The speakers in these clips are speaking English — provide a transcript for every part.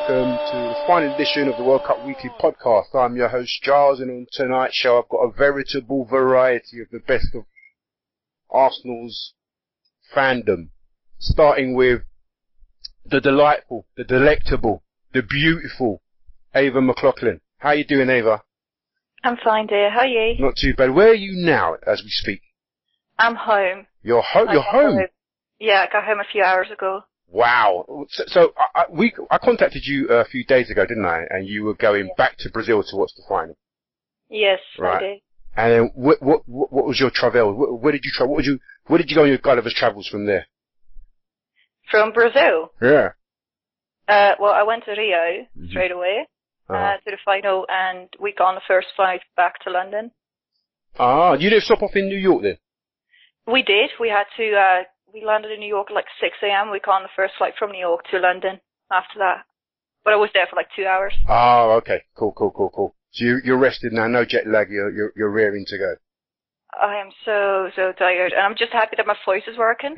welcome to the final edition of the World Cup Weekly Podcast. I'm your host Giles, and on tonight's show I've got a veritable variety of the best of Arsenal's fandom, starting with the delightful, the delectable, the beautiful Ava McLaughlin. How you doing, Ava? I'm fine, dear. How are you? Not too bad. Where are you now as we speak? I'm home. You're home? You're home? Yeah, I got home a few hours ago. Wow. So I contacted you a few days ago, didn't I? And you were going back to Brazil to watch the final. Yes, right. I did. And then what was your travel? Where did you travel? Where did you go on your Gulliver's travels from there? From Brazil? Yeah. Well, I went to Rio straight away to the final, and we got on the first flight back to London. Ah, you didn't stop off in New York then? We did. We had to. We landed in New York at like 6 a.m. We got on the first flight from New York to London after that. But I was there for like 2 hours. Oh, okay. Cool. So you're rested now, no jet lag, you're raring to go. I am so tired, and I'm just happy that my voice is working.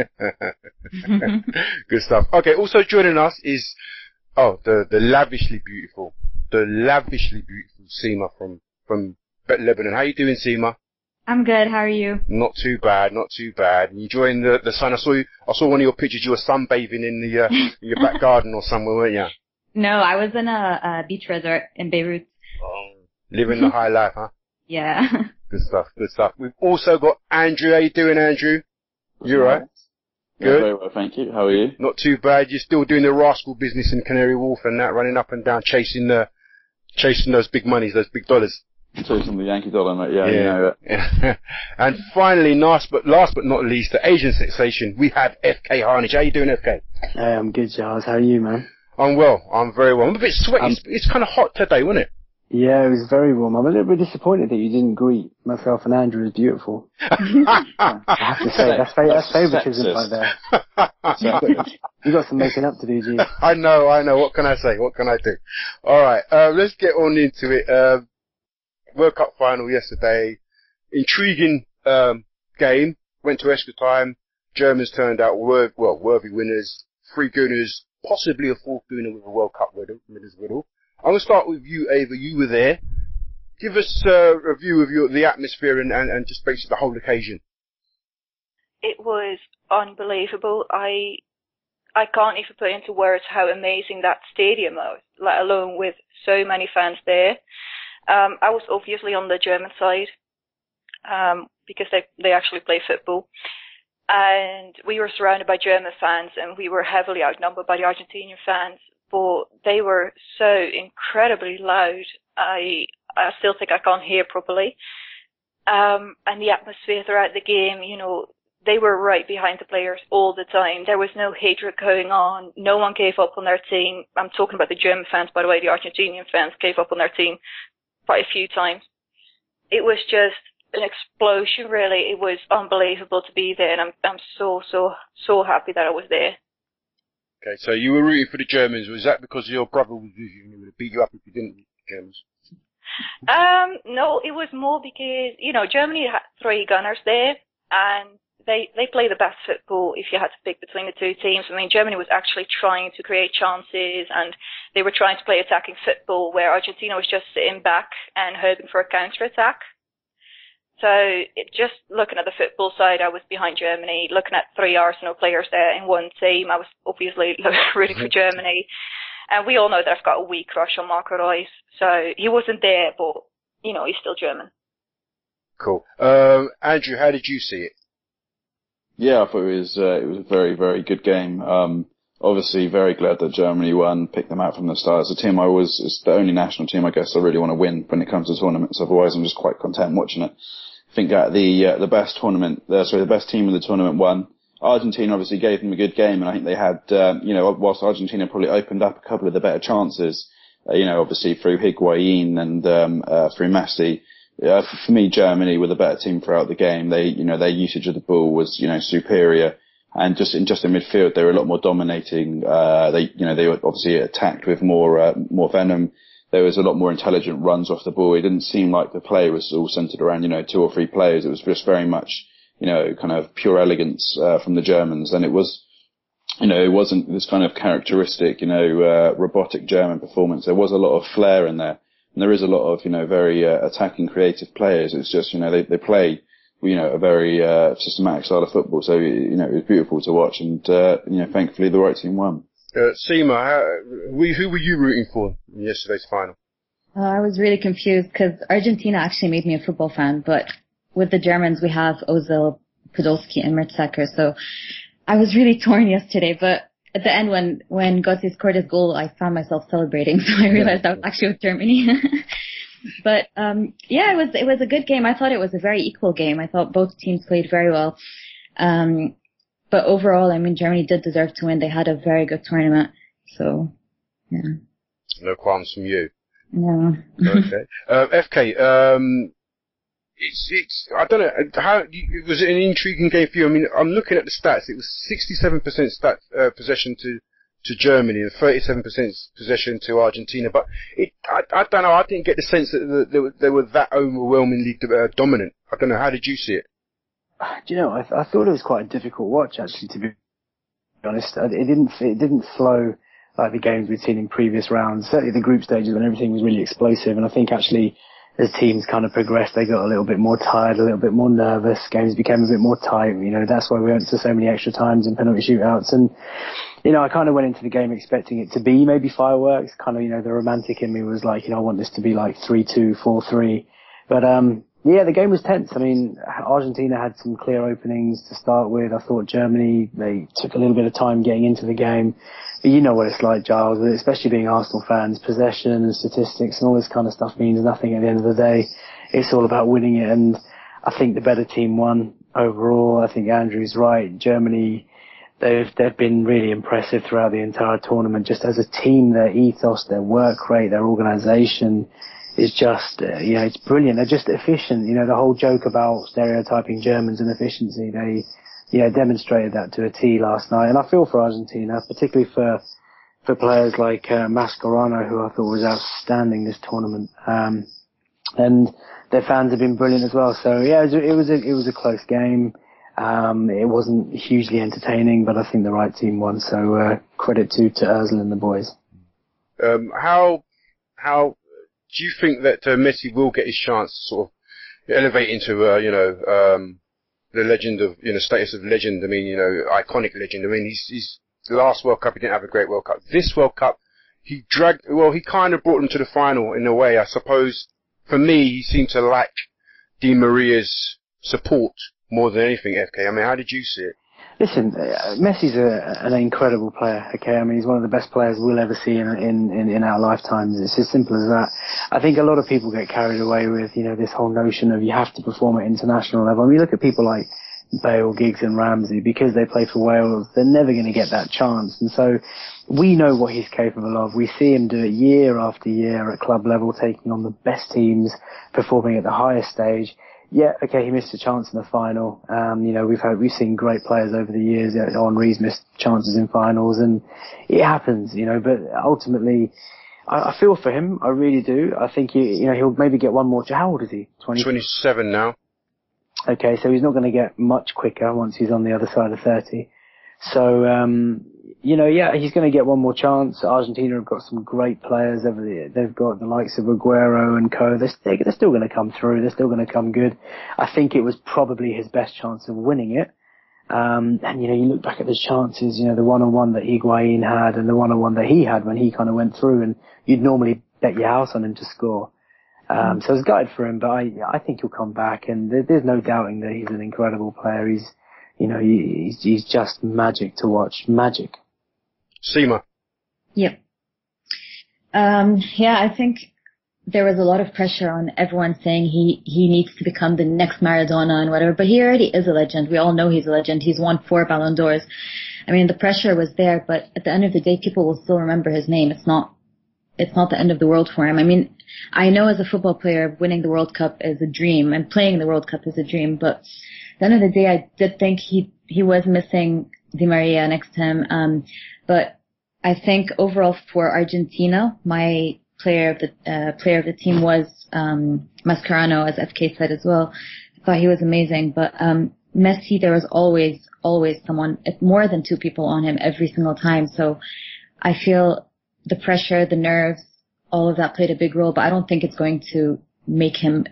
Good stuff. Okay, also joining us is, the lavishly beautiful Sima from Lebanon. How you doing, Sima? I'm good. How are you? Not too bad. Enjoying the sun. I saw one of your pictures. You were sunbathing in your back garden or somewhere, weren't you? No, I was in a beach resort in Beirut. Oh, living the high life, huh? Yeah. Good stuff. We've also got Andrew. How you doing, Andrew? You alright? Good. Yeah, very well, thank you. How are you? Not too bad. You're still doing the rascal business in Canary Wharf and that, running up and down, chasing those big monies, those big dollars. Chasing the Yankee dollar, mate. Yeah. You know it. And finally, last but not least, the Asian sensation. We have FK Harnage. How you doing, FK? Hey, I'm good, Giles. How are you, man? I'm well. I'm very well. I'm a bit sweaty. It's kind of hot today, wasn't it? Yeah, it was very warm. I'm a little bit disappointed that you didn't greet myself and Andrew as beautiful. I have to say, that's favoritism right there. You got some making up to do, G. I know. What can I say? What can I do? Alright, let's get on into it. World Cup final yesterday. Intriguing game. Went to extra time. Germans turned out worthy winners. 3 Gunners, possibly a 4th Gunner with a World Cup winners medal. I'm going to start with you, Ava. You were there. Give us a view of the atmosphere and just basically the whole occasion. It was unbelievable. I can't even put into words how amazing that stadium was, let alone with so many fans there. I was obviously on the German side because they actually play football. And we were surrounded by German fans, and we were heavily outnumbered by the Argentinian fans. But they were so incredibly loud. I still think I can't hear properly. And the atmosphere throughout the game, they were right behind the players all the time. There was no hatred going on. No one gave up on their team. I'm talking about the German fans, by the way. The Argentinian fans gave up on their team quite a few times. It was just an explosion, really. It was unbelievable to be there, and I'm so happy that I was there. Okay, so you were rooting for the Germans. Was that because your brother was with you and he would have beat you up if you didn't root for the Germans? No, it was more because, Germany had 3 Gunners there, and they play the best football if you had to pick between the 2 teams. I mean, Germany was actually trying to create chances, and they were trying to play attacking football, where Argentina was just sitting back and hoping for a counter-attack. So just looking at the football side, I was behind Germany. Looking at 3 Arsenal players there in one team, I was obviously rooting for Germany. And we all know that I've got a weak crush on Marco Reus. So he wasn't there, but, he's still German. Cool. Andrew, how did you see it? Yeah, I thought it was a very, very good game. Obviously very glad that Germany won, picked them out from the start. It's a team it's the only national team I guess I really want to win when it comes to tournaments. Otherwise I'm just quite content watching it. I think that the best team in the tournament won. Argentina obviously gave them a good game, and I think they had, whilst Argentina probably opened up a couple of the better chances, obviously through Higuain and through Messi. For me, Germany were the better team throughout the game. Their usage of the ball was, superior, and just in midfield they were a lot more dominating. They were obviously attacked with more venom. There was a lot more intelligent runs off the ball. It didn't seem like the play was all centered around, 2 or 3 players. It was just very much, kind of pure elegance, from the Germans. And it was it wasn't this kind of characteristic, robotic German performance. There was a lot of flair in there. And there is a lot of, very attacking, creative players. It's just, they play, a very systematic style of football. So, it was beautiful to watch. And, thankfully the right team won. Sima, who were you rooting for in yesterday's final? I was really confused because Argentina actually made me a football fan, but with the Germans we have Ozil, Podolski, and Mertesacker. So I was really torn yesterday, but at the end when Gotze scored his goal, I found myself celebrating, so I realized I was actually with Germany. But it was a good game. I thought it was a very equal game. I thought both teams played very well. But overall, Germany did deserve to win. They had a very good tournament. So, yeah. No qualms from you. No. Okay. FK, I don't know, was it an intriguing game for you? I'm looking at the stats. It was 67% possession to Germany and 37% possession to Argentina. But I don't know, I didn't get the sense that they were that overwhelmingly dominant. I don't know, how did you see it? Do you know, I thought it was quite a difficult watch, actually, to be honest. It didn't flow like the games we'd seen in previous rounds. Certainly the group stages when everything was really explosive. And I think actually, as teams kind of progressed, they got a little bit more tired, a little bit more nervous. Games became a bit more tight. That's why we went to so many extra times and penalty shootouts. And, I kind of went into the game expecting it to be maybe fireworks. Kind of, the romantic in me was like, I want this to be like 3-2, 4-3. But, the game was tense. Argentina had some clear openings to start with. I thought Germany, they took a little bit of time getting into the game. But you know what it's like, Giles, especially being Arsenal fans. Possession and statistics and all this kind of stuff means nothing at the end of the day. It's all about winning it. And I think the better team won overall. I think Andrew's right. Germany, they've been really impressive throughout the entire tournament. Just as a team, their ethos, their work rate, their organisation is just, it's brilliant. They're just efficient. The whole joke about stereotyping Germans and efficiency, they, demonstrated that to a T last night. And I feel for Argentina, particularly for players like Mascherano, who I thought was outstanding this tournament. And their fans have been brilliant as well. So yeah, it was a close game. It wasn't hugely entertaining, but I think the right team won. So credit to Ozil and the boys. How do you think that Messi will get his chance to sort of elevate into, the legend of, status of legend? Iconic legend. He's the last World Cup, he didn't have a great World Cup. This World Cup, he kind of brought them to the final in a way. I suppose, for me, he seemed to lack Di Maria's support more than anything, FK. How did you see it? Listen, Messi's an incredible player, okay? He's one of the best players we'll ever see in our lifetimes. It's as simple as that. I think a lot of people get carried away with, this whole notion of you have to perform at international level. You look at people like Bale, Giggs and Ramsey, because they play for Wales, they're never going to get that chance. And so we know what he's capable of. We see him do it year after year at club level, taking on the best teams, performing at the highest stage. Yeah, okay, he missed a chance in the final. We've seen great players over the years. Henry's missed chances in finals, and it happens, but ultimately, I feel for him. I really do. I think he'll maybe get one more. How old is he? 27 now. Okay, so he's not going to get much quicker once he's on the other side of 30. So, he's going to get one more chance. Argentina have got some great players over there. They've got the likes of Aguero and co. They're still going to come through. They're still going to come good. I think it was probably his best chance of winning it. And you look back at the chances, the one-on-one that Higuain had and the one-on-one that he had when he kind of went through, and you'd normally bet your house on him to score. So I was gutted for him, but I think he'll come back, and there's no doubting that he's an incredible player. He's just magic to watch. Magic. Sima. Yep. I think there was a lot of pressure on everyone saying he needs to become the next Maradona and whatever, but he already is a legend. We all know he's a legend. He's won 4 Ballon d'Ors. The pressure was there, but at the end of the day, people will still remember his name. It's not the end of the world for him. I know as a football player, winning the World Cup is a dream, and playing the World Cup is a dream, but at the end of the day, I did think he was missing Di Maria next to him. But I think overall for Argentina, my player of the team was Mascherano, as FK said as well. I thought he was amazing. But Messi, there was always always someone, more than 2 people on him every single time. So I feel the pressure, the nerves, all of that played a big role, but I don't think it's going to make him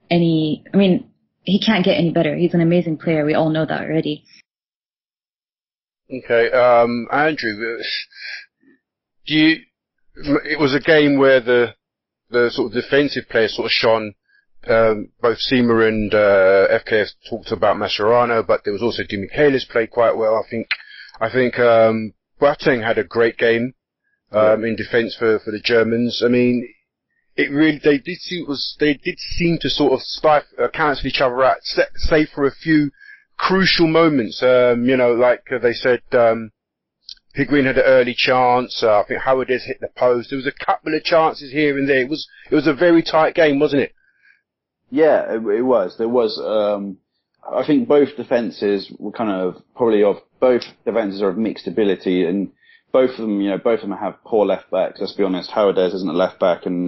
he can't get any better. He's an amazing player. We all know that already. Okay, Andrew, it was a game where the sort of defensive players sort of shone. Both Sima and FKF talked about Mascherano, but there was also Di Michelis played quite well. I think Boateng had a great game in defence for the Germans. I mean, they did seem to sort of cancel each other out, save for a few crucial moments. Like they said, Higuain had an early chance. I think Howard has hit the post. There was a couple of chances here and there. It was a very tight game, wasn't it? Yeah, it was. There was, I think both defences were both defences are of mixed ability, and both of them have poor left backs. Let's be honest, Howardez isn't a left back, and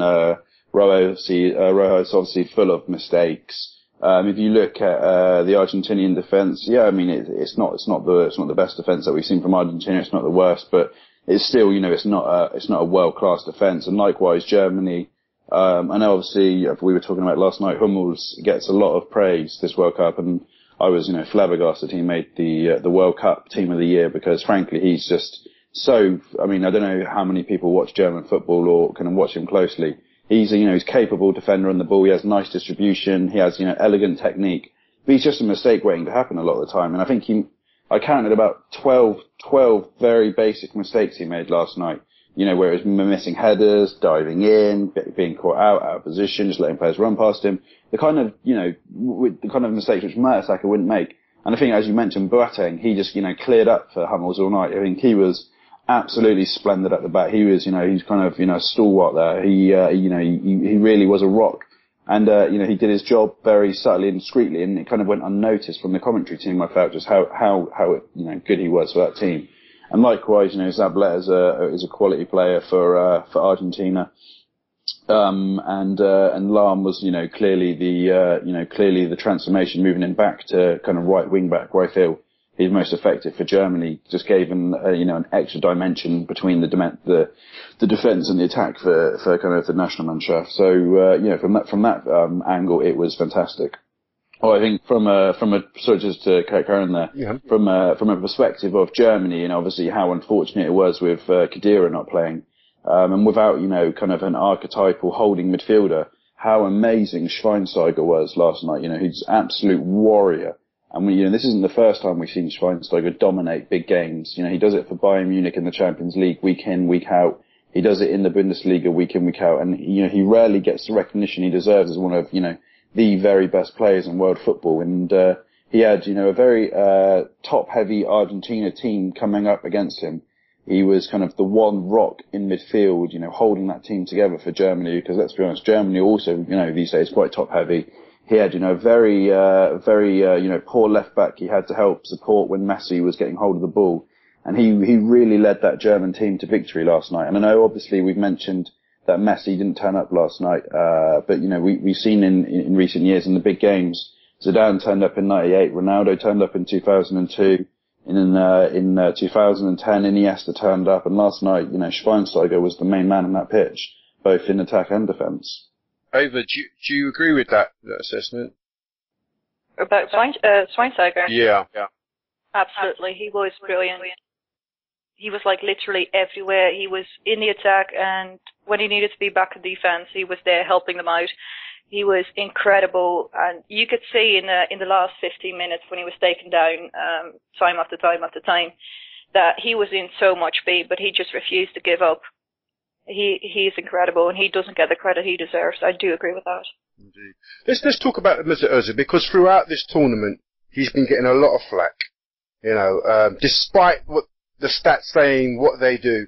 Rojo is obviously full of mistakes. If you look at the Argentinian defence, it's not the best defence that we've seen from Argentina. It's not the worst, but it's still, it's not a world class defence. And likewise, Germany. I know obviously we were talking about last night, Hummels gets a lot of praise this World Cup, and I was, flabbergasted he made the World Cup Team of the Year, because frankly he's just so, I don't know how many people watch German football or kind of watch him closely. He's he's capable defender on the ball, he has nice distribution, he has, elegant technique, but he's just a mistake waiting to happen a lot of the time. And I think I counted about 12 very basic mistakes he made last night. Where it was missing headers, diving in, being caught out of position, just letting players run past him. The kind of, the kind of mistakes which Mertesacker wouldn't make. And I think, as you mentioned, Boateng, he just, cleared up for Hummels all night. I think he was absolutely splendid at the back. He was, he's kind of, a stalwart there. He really was a rock. And, he did his job very subtly and discreetly, and it kind of went unnoticed from the commentary team. I felt just how good he was for that team. And likewise, Zabaleta is a quality player for Argentina. And Lahm was, clearly the transformation, moving him back to kind of right wing back, where I feel he's most effective for Germany. Just gave him, an extra dimension between the defence and the attack for kind of the Nationalmannschaft. So, from that angle, it was fantastic. Oh, I think just to carry on there, yeah. From a perspective of Germany, and obviously how unfortunate it was with Khedira not playing, and without, kind of an archetypal holding midfielder, how amazing Schweinsteiger was last night. He's an absolute warrior. And this isn't the first time we've seen Schweinsteiger dominate big games. He does it for Bayern Munich in the Champions League week in, week out. He does it in the Bundesliga week in, week out. And, he rarely gets the recognition he deserves as one of, the very best players in world football. And he had, a very top-heavy Argentina team coming up against him. He was kind of the one rock in midfield, holding that team together for Germany, because let's be honest, Germany also, these days quite top-heavy. He had, very poor left-back he had to help support when Messi was getting hold of the ball. And he really led that German team to victory last night. And I know, obviously, we've mentioned that Messi didn't turn up last night, but we've seen in recent years in the big games, Zidane turned up in '98, Ronaldo turned up in 2002, and in 2010 Iniesta turned up, and last night, Schweinsteiger was the main man on that pitch, both in attack and defence. Ava, do you agree with that assessment? About Schweinsteiger? Yeah. Absolutely, he was brilliant. He was literally everywhere. He was in the attack, and when he needed to be back in defense, he was there helping them out. He was incredible, and you could see in the last 15 minutes when he was taken down, time after time after time, that he was in so much pain, but he just refused to give up. He's incredible, and he doesn't get the credit he deserves. I do agree with that. Indeed. Let's talk about Mesut Ozil, because throughout this tournament, he's been getting a lot of flack. Despite what the stats saying, what they do,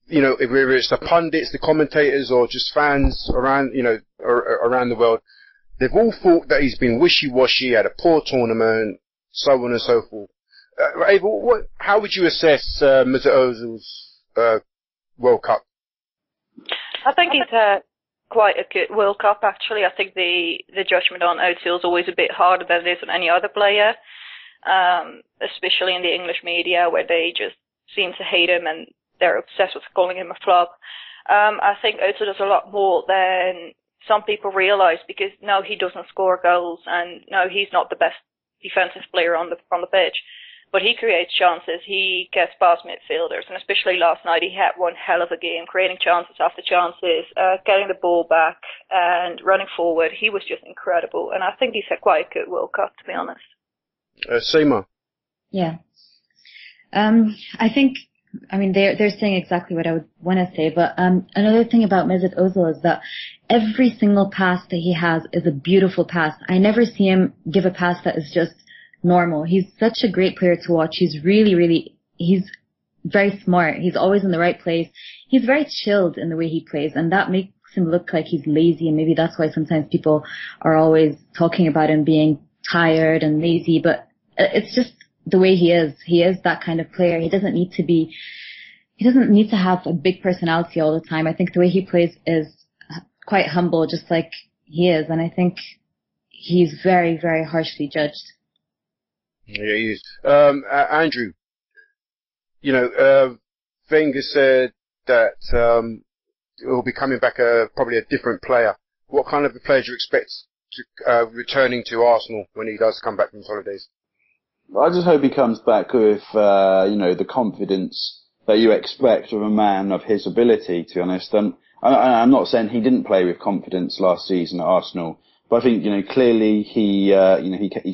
whether it's the pundits, the commentators, or just fans around, around the world, they've all thought that he's been wishy-washy, had a poor tournament, so on and so forth. Ava, how would you assess Mesut Ozil's World Cup? I think he's had quite a good World Cup, actually. I think the judgment on Ozil is always a bit harder than it is on any other player. especially in the English media, where they just seem to hate him and they're obsessed with calling him a flop. I think Ozil does a lot more than some people realize, because no, he doesn't score goals, and no, he's not the best defensive player on the pitch, but he creates chances. He gets past midfielders, and especially last night, he had one hell of a game, creating chances after chances, getting the ball back and running forward. He was just incredible, and I think he's had quite a good World Cup, to be honest. Sima. Yeah. I think, I mean, they're saying exactly what I would want to say, but another thing about Mesut Ozil is that every single pass that he has is a beautiful pass. I never see him give a pass that is just normal. He's such a great player to watch. He's he's very smart. He's always in the right place. He's very chilled in the way he plays, and that makes him look like he's lazy, and maybe that's why sometimes people are always talking about him being tired and lazy, but it's just the way he is. He is that kind of player. He doesn't need to have a big personality all the time. I think the way he plays is quite humble, just like he is, and I think he's very, very harshly judged. Yeah, he is. Andrew, Wenger said that he'll be coming back probably a different player. What kind of a player do you expect returning to Arsenal when he does come back from his holidays? I just hope he comes back with, the confidence that you expect of a man of his ability, to be honest. I'm not saying he didn't play with confidence last season at Arsenal, but I think, clearly he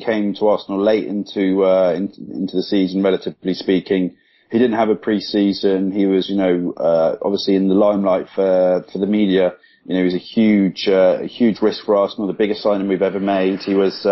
came to Arsenal late into the season, relatively speaking. He didn't have a pre-season. He was, obviously in the limelight for the media. He was a huge risk for Arsenal, the biggest signing we've ever made. He was,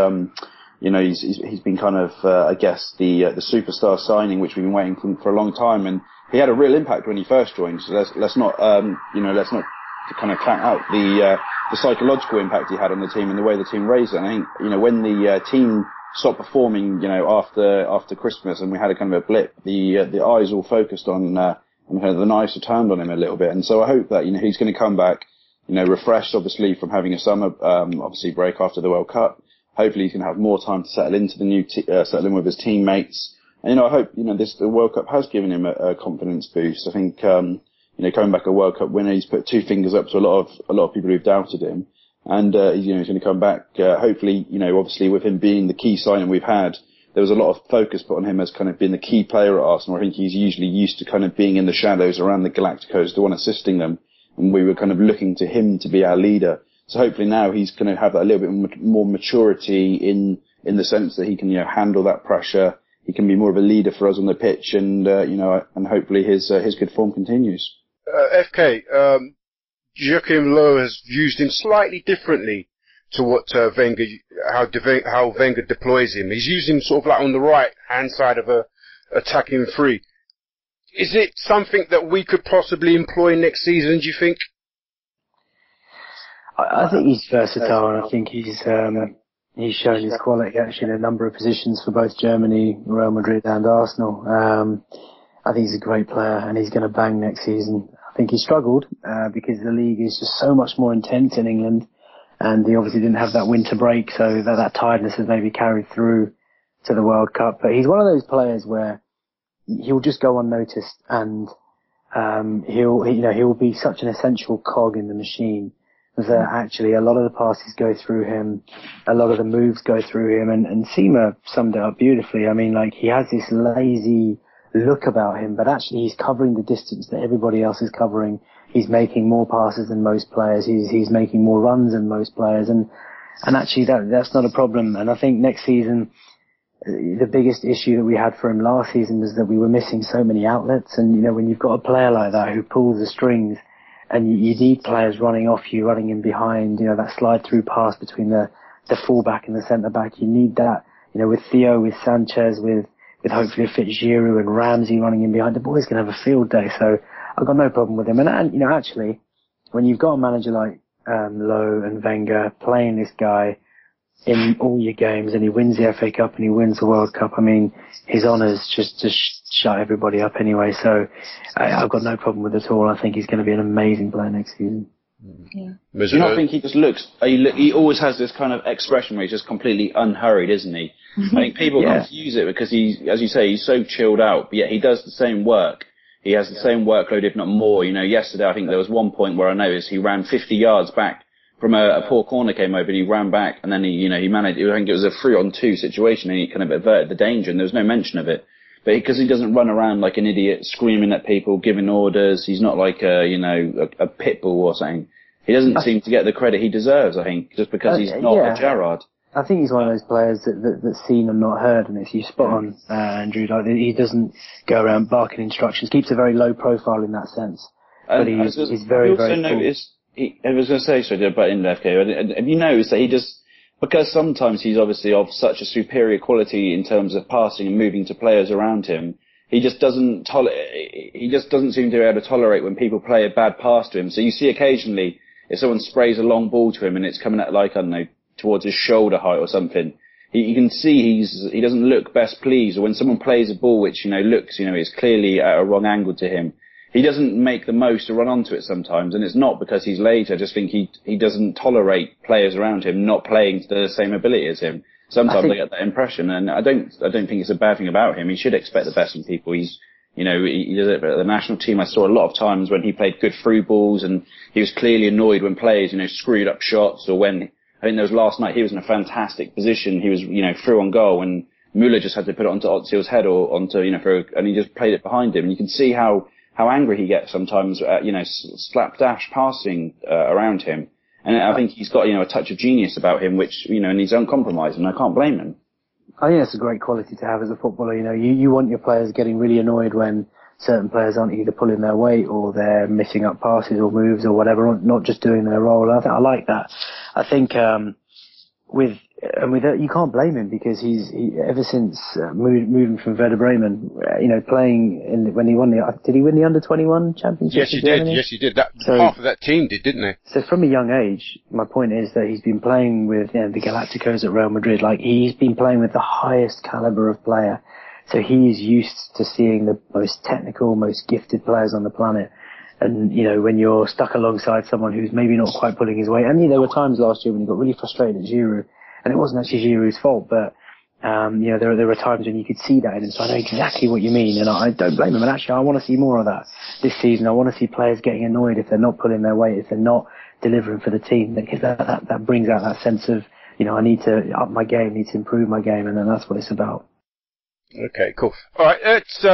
he's been kind of, I guess, the superstar signing, which we've been waiting for a long time, and he had a real impact when he first joined. So let's not kind of count out the psychological impact he had on the team and the way the team raised it. And I think, when the team stopped performing, after Christmas, and we had a kind of a blip, the eyes all focused on kind of the knives were turned on him a little bit. And so I hope that, he's going to come back, refreshed, obviously, from having a summer, obviously break after the World Cup. Hopefully he can have more time to settle into the new, settle in with his teammates. And, I hope, the World Cup has given him a confidence boost. I think, coming back a World Cup winner, he's put two fingers up to a lot of people who've doubted him. And, he's going to come back, hopefully, obviously with him being the key signing we've had, there was a lot of focus put on him as kind of being the key player at Arsenal. I think he's usually used to kind of being in the shadows around the Galacticos, the one assisting them. And we were kind of looking to him to be our leader. So hopefully now he's going to have that a little bit more maturity in the sense that he can, handle that pressure. He can be more of a leader for us on the pitch, and and hopefully his good form continues. FK, Joachim Low has used him slightly differently to what how Wenger deploys him. He's used him sort of like on the right hand side of a attacking three. Is it something that we could possibly employ next season, do you think? I think he's versatile, and I think he's shown his quality actually in a number of positions for both Germany, Real Madrid and Arsenal. I think he's a great player, and he's going to bang next season. I think he struggled because the league is just so much more intense in England, and he obviously didn't have that winter break, so that tiredness has maybe carried through to the World Cup. But he's one of those players where he'll just go unnoticed, and he'll be such an essential cog in the machine that actually a lot of the passes go through him, a lot of the moves go through him, and Sima summed it up beautifully. I mean, like, he has this lazy look about him, but actually he's covering the distance that everybody else is covering. He's making more passes than most players. He's making more runs than most players, and actually that's not a problem. And I think next season, the biggest issue that we had for him last season was that we were missing so many outlets, and when you've got a player like that who pulls the strings, and you need players running off you, running in behind, that slide through pass between the fullback and the centre back. You need that, with Theo, with Sanchez, with hopefully a fit Giroud and Ramsey running in behind. The boys can have a field day, so I've got no problem with him. And actually, when you've got a manager like Lowe and Wenger playing this guy in all your games, and he wins the FA Cup and he wins the World Cup, I mean, his honours just shut everybody up anyway. So I've got no problem with it at all. I think he's going to be an amazing player next season. Yeah. Do you not think he just looks? He always has this kind of expression where he's just completely unhurried, isn't he? I think people confuse it because as you say, he's so chilled out, but yet he does the same work. He has the same workload, if not more. Yesterday I think there was one point where I noticed he ran 50 yards back from a poor corner came over, and he ran back, and then he managed. I think it was a 3-on-2 situation, and he kind of averted the danger, and there was no mention of it. But because he doesn't run around like an idiot, screaming at people, giving orders, he's not like a pit bull or something. He doesn't seem to get the credit he deserves, I think, just because he's not a Gerrard. I think he's one of those players that's seen and not heard, and it's you spot on, Andrew. Like, he doesn't go around barking instructions, keeps a very low profile in that sense. But he's very, very cool. I was going to say, sorry, but in FK, have you noticed that he just, because sometimes he's obviously of such a superior quality in terms of passing and moving to players around him, he just doesn't seem to be able to tolerate when people play a bad pass to him. So you see occasionally, if someone sprays a long ball to him and it's coming at towards his shoulder height or something, you can see he doesn't look best pleased. Or when someone plays a ball which, looks, is clearly at a wrong angle to him, he doesn't make the most to run onto it sometimes. And it's not because he's lazy. I just think he doesn't tolerate players around him not playing to the same ability as him. Sometimes I get that impression, and I don't think it's a bad thing about him. He should expect the best from people. He does it. But the national team, I saw a lot of times when he played good through balls, and he was clearly annoyed when players, screwed up shots, or when, I think there was last night, he was in a fantastic position. He was, through on goal, and Müller just had to put it onto Ozil's head or onto, and he just played it behind him. And you can see how angry he gets sometimes at, slapdash passing around him. And I think he's got, a touch of genius about him, which, and he's uncompromising. I can't blame him. I think that's a great quality to have as a footballer. You want your players getting really annoyed when certain players aren't either pulling their weight or they're missing up passes or moves or whatever, or not just doing their role. I like that. I think with you can't blame him because he's ever since moving from Werder Bremen, playing when he won did he win the under-21 championship? Yes, he did. Yes, he did. Half of that team did, didn't they? So from a young age, my point is that he's been playing with the Galacticos at Real Madrid. Like, he's been playing with the highest caliber of player. So he's used to seeing the most technical, most gifted players on the planet. And, when you're stuck alongside someone who's maybe not quite pulling his weight, and there were times last year when he got really frustrated at Giroud, and it wasn't actually Giroud's fault, but, there were times when you could see that in him, so I know exactly what you mean, and I don't blame him, and actually I want to see more of that this season. I want to see players getting annoyed if they're not pulling their weight, if they're not delivering for the team, because that brings out that sense of, I need to up my game, need to improve my game, and then that's what it's about. Okay, cool. Alright, let's,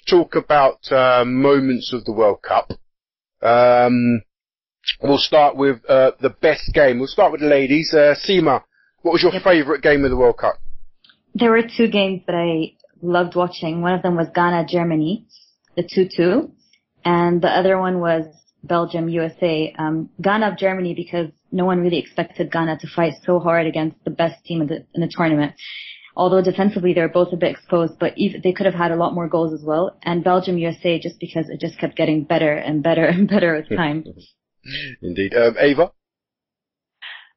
talk about moments of the World Cup. We'll start with the best game. We'll start with the ladies. Sima, what was your favourite game of the World Cup? There were two games that I loved watching. One of them was Ghana-Germany, the 2-2, and the other one was Belgium-USA. Ghana-Germany because no one really expected Ghana to fight so hard against the best team in the tournament. Although defensively they were both a bit exposed, but they could have had a lot more goals as well. And Belgium-USA just because it just kept getting better and better and better with time. Indeed. Ava?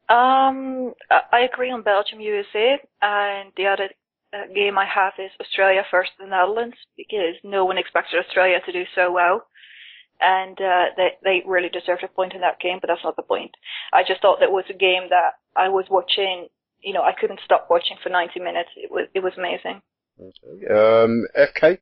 I agree on Belgium-USA, and the other game I have is Australia versus the Netherlands, because no one expected Australia to do so well. And they really deserved a point in that game, but that's not the point. I just thought that was a game that I was watching. I couldn't stop watching for 90 minutes. It was amazing. FK?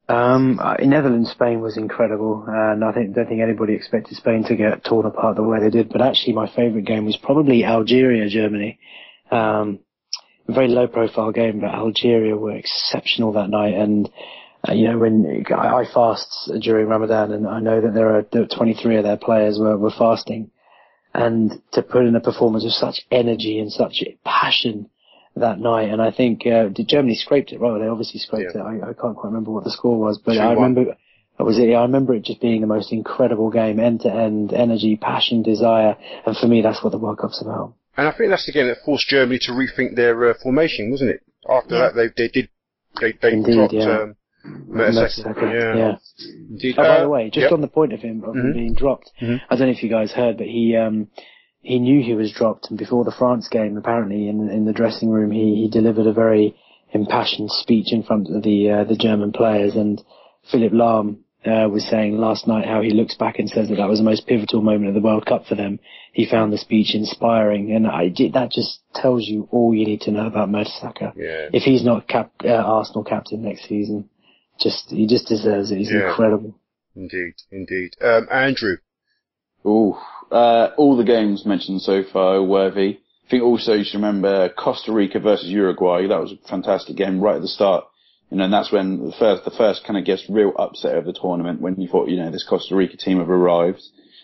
Netherlands-Spain was incredible, and I don't think anybody expected Spain to get torn apart the way they did. But actually, my favourite game was probably Algeria-Germany. A very low-profile game, but Algeria were exceptional that night. And when I fast during Ramadan, and I know that there are 23 of their players were fasting. And to put in a performance of such energy and such passion that night, and I think Germany scraped it. Right, they obviously scraped it. I can't quite remember what the score was, but I remember it just being the most incredible game, end to end, energy, passion, desire, and for me, that's what the World Cup's about. And I think that's the game that forced Germany to rethink their formation, wasn't it? After that, they Indeed, dropped. Yeah. Yeah. Indeed. By the way, just on the point of him being dropped, I don't know if you guys heard, but he knew he was dropped, and before the France game, apparently in the dressing room, he delivered a very impassioned speech in front of the German players, and Philipp Lahm was saying last night how he looks back and says that was the most pivotal moment of the World Cup for them. He found the speech inspiring, and that just tells you all you need to know about Mertesacker. Yeah. If he's not Arsenal captain next season, he just deserves it. He's incredible. Indeed. Andrew. Ooh, all the games mentioned so far are worthy. I think also you should remember Costa Rica versus Uruguay. That was a fantastic game right at the start. And that's when the first kind of gets real upset of the tournament, when you thought, this Costa Rica team have arrived.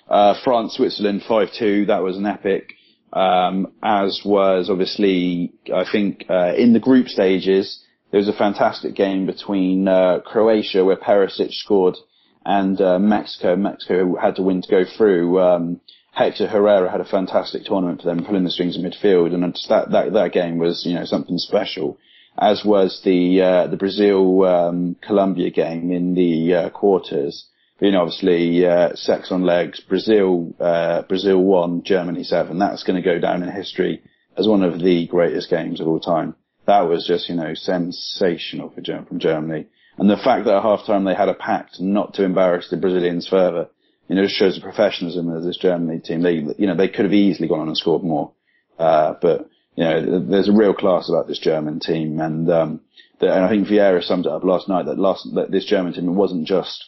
France, Switzerland 5-2. That was an epic. As was obviously, I think, in the group stages, there was a fantastic game between, Croatia, where Perisic scored, and, Mexico. Mexico had to win to go through. Hector Herrera had a fantastic tournament for them, pulling the strings in midfield, and that game was, something special. As was the Brazil, Colombia game in the, quarters. Obviously, sex on legs, Brazil 1, Germany 7. That's going to go down in history as one of the greatest games of all time. That was just, sensational from Germany. And the fact that at half-time they had a pact not to embarrass the Brazilians further, just shows the professionalism of this Germany team. They could have easily gone on and scored more. But, there's a real class about this German team. And I think Vieira summed it up last night that this German team, it wasn't just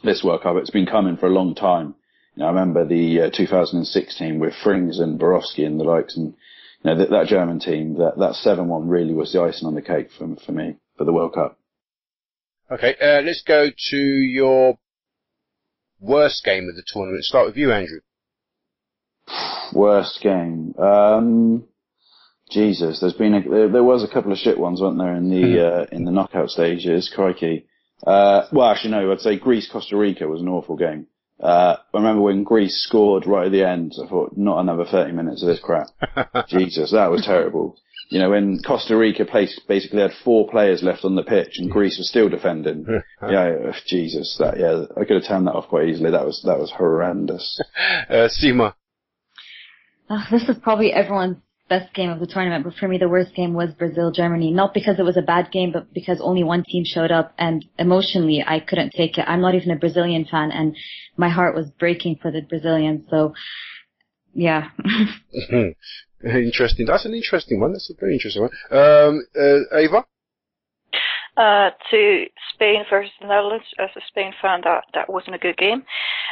this World Cup, it's been coming for a long time. I remember the 2016 with Frings and Borowski and the likes, and that German team, that 7-1 really was the icing on the cake for me for the World Cup. Okay, let's go to your worst game of the tournament. Start with you, Andrew. Worst game. Jesus, there was a couple of shit ones, weren't there, in the knockout stages? Crikey. Well, actually, no, I'd say Greece-Costa Rica was an awful game. I remember when Greece scored right at the end, I thought, not another 30 minutes of this crap. Jesus, that was terrible. When Costa Rica basically had 4 players left on the pitch and Greece was still defending. Jesus, I could have turned that off quite easily. That was horrendous. Sima. This is probably everyone's best game of the tournament, but for me the worst game was Brazil-Germany. Not because it was a bad game, but because only one team showed up, and emotionally I couldn't take it. I'm not even a Brazilian fan, and my heart was breaking for the Brazilians, so yeah. Interesting. That's an interesting one. That's a very interesting one. Ava? To Spain versus the Netherlands. As a Spain fan, that wasn't a good game.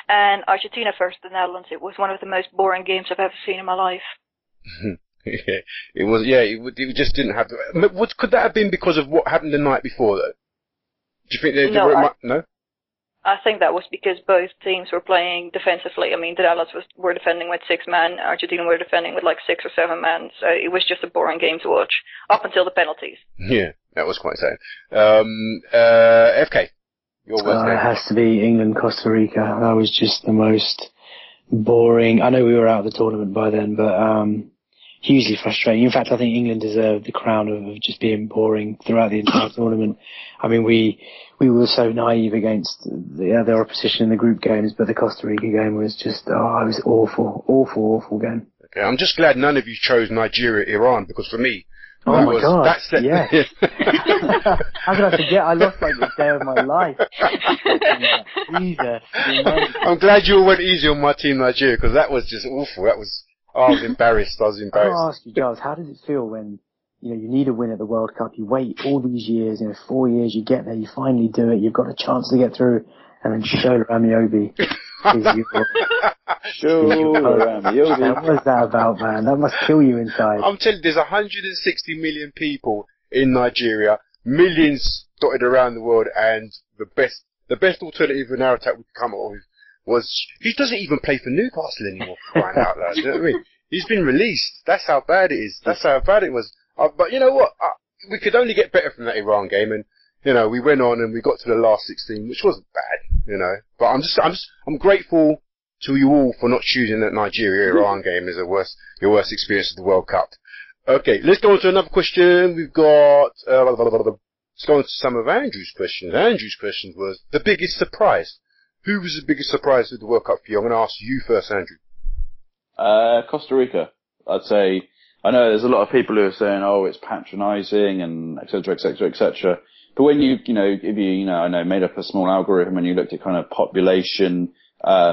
And Argentina versus the Netherlands, it was one of the most boring games I've ever seen in my life. It was, it just didn't have could that have been because of what happened the night before, though? Do you think no? I think that was because both teams were playing defensively. I mean, the Netherlands were defending with 6 men, Argentina were defending with like 6 or 7 men, so it was just a boring game to watch, up until the penalties. Yeah, that was quite sad. FK, your worst game. It has to be England-Costa Rica. That was just the most boring. I know we were out of the tournament by then, but hugely frustrating. In fact, I think England deserved the crown of just being boring throughout the entire tournament. I mean, we were so naive against the other opposition in the group games, but the Costa Rica game was just, it was awful game. Okay, I'm just glad none of you chose Nigeria-Iran, because for me, God, yes. How could I forget? I lost like the day of my life. Jesus. I'm glad you all went easy on my team, Nigeria, because that was just awful. I was embarrassed. I want to ask you, Giles, how does it feel when you need a win at the World Cup? You wait all these years, 4 years, you get there, you finally do it, you've got a chance to get through, and then Shola Amiobi is your... Shola Amiobi. What was that about, man? That must kill you inside. I'm telling you, there's 160 million people in Nigeria, millions dotted around the world, and the best alternative in our attack we could come up with was, he doesn't even play for Newcastle anymore, for crying out loud. You know what I mean? He's been released. That's how bad it is. That's how bad it was. But you know what? We could only get better from that Iran game, and we went on and we got to the last 16, which wasn't bad, But I'm grateful to you all for not choosing that Nigeria-Iran game as your worst experience of the World Cup. Okay, let's go on to another question. We've got let's go on to some of Andrew's questions. Andrew's questions was the biggest surprise. Who was the biggest surprise of the World Cup for you? I'm going to ask you first, Andrew. Costa Rica. I'd say, I know there's a lot of people who are saying, it's patronising and et cetera, et cetera, et cetera. But when if you, I know, made up a small algorithm and you looked at kind of population,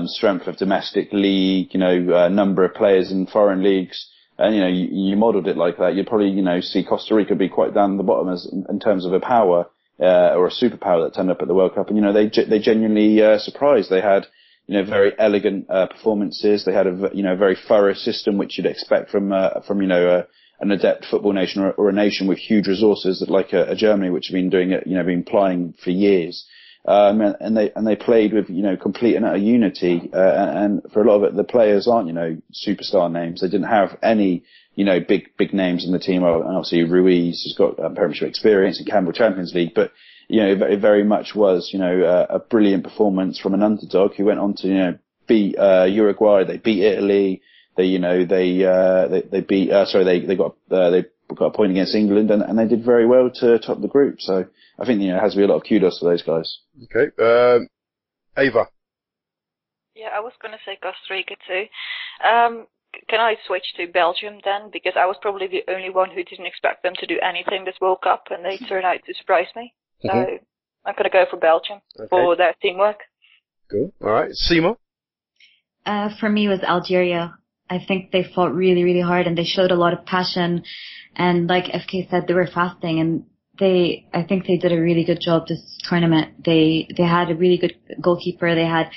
strength of domestic league, number of players in foreign leagues, and, you modeled it like that, you'd probably, see Costa Rica be quite down the bottom in terms of a power, or a superpower that turned up at the World Cup. And, they genuinely, surprised. They had, very elegant, performances. They had a very thorough system, which you'd expect from an adept football nation or a nation with huge resources like a Germany, which have been doing it, been playing for years. And they played with, complete and utter unity. And for a lot of it, the players aren't, superstar names. They didn't have any, big names in the team. And obviously Ruiz has got Premiership experience in Campbell Champions League, but, it very much was, a brilliant performance from an underdog who went on to, beat, Uruguay. They beat Italy. They beat, they got a point against England, and they did very well to top the group. So I think, it has to be a lot of kudos to those guys. Okay. Ava. Yeah, I was going to say Costa Rica too. Can I switch to Belgium then? Because I was probably the only one who didn't expect them to do anything this World Cup, and they turned out to surprise me. So I'm going to go for Belgium for their teamwork. Cool. All right. Sima? For me, it was Algeria. I think they fought really, really hard, and they showed a lot of passion. And like FK said, they were fasting, and I think they did a really good job this tournament. They had a really good goalkeeper. They had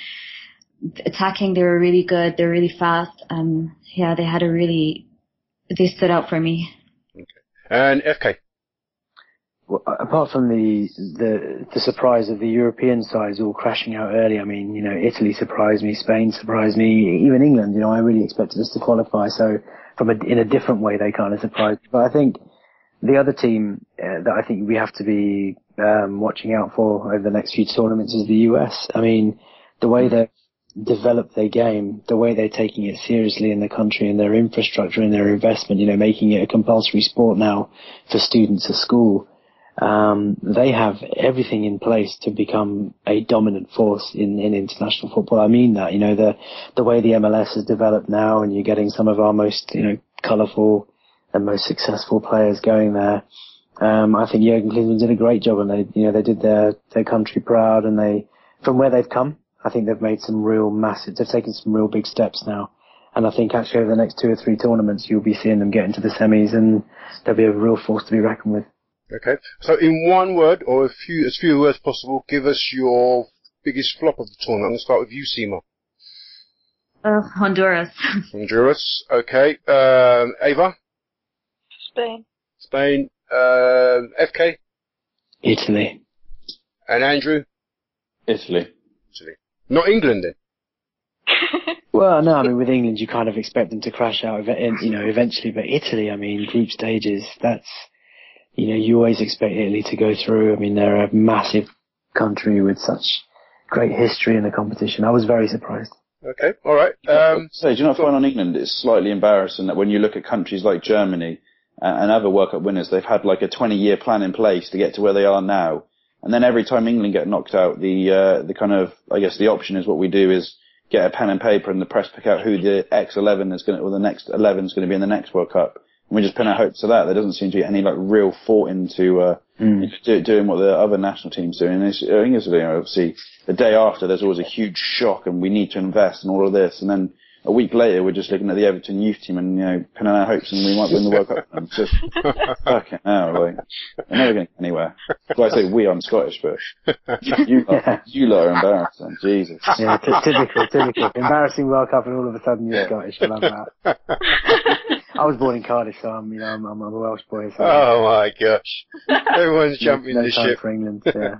attacking. They were really good. They were really fast. They stood out for me. Okay. And FK? Well, apart from the surprise of the European sides all crashing out early, I mean, Italy surprised me, Spain surprised me, even England, I really expected us to qualify. So in a different way, they kind of surprised me. But I think the other team that I think we have to be watching out for over the next few tournaments is the US. I mean, the way they've developed their game, the way they're taking it seriously in the country and their infrastructure and their investment, making it a compulsory sport now for students at school. They have everything in place to become a dominant force in international football. I mean that, the way the MLS has developed now, and you're getting some of our most, colourful and most successful players going there. I think Jurgen Klinsmann did a great job, and they did their country proud, and from where they've come, I think they've made they've taken some real big steps now. And I think actually over the next 2 or 3 tournaments, you'll be seeing them get into the semis, and they'll be a real force to be reckoned with. Okay. So in one word, or as few words possible, give us your biggest flop of the tournament. I'm going to start with you, Sima. Honduras. Honduras. Okay. Ava? Spain. FK? Italy. And Andrew? Italy. Not England then? Well, no, I mean, with England, you kind of expect them to crash out, eventually. But Italy, I mean, group stages, that's, you always expect Italy to go through. I mean, they're a massive country with such great history in the competition. I was very surprised. Okay, all right. So, do you not find on England it's slightly embarrassing that when you look at countries like Germany and other World Cup winners, they've had like a 20-year plan in place to get to where they are now, and then every time England get knocked out, the kind of, I guess the option is what we do is get a pen and paper and the press pick out who the X11 is going to, or the next 11 is going to be in the next World Cup. And we just pin our hopes to that. There doesn't seem to be any like real thought into doing what the other national teams do. And I think it's, obviously the day after there's always a huge shock and we need to invest in all of this. And then a week later we're just looking at the Everton youth team and pinning our hopes and we might win the World Cup. It's just fucking hell, like we're never going anywhere. Well, I say we, I'm Scottish, but you lot are embarrassing. Jesus. Yeah, typical. Embarrassing World Cup and all of a sudden you're Scottish. I love that. I was born in Cardiff, so I'm a Welsh boy. So oh my gosh! Everyone's jumping the ship for England. Yeah.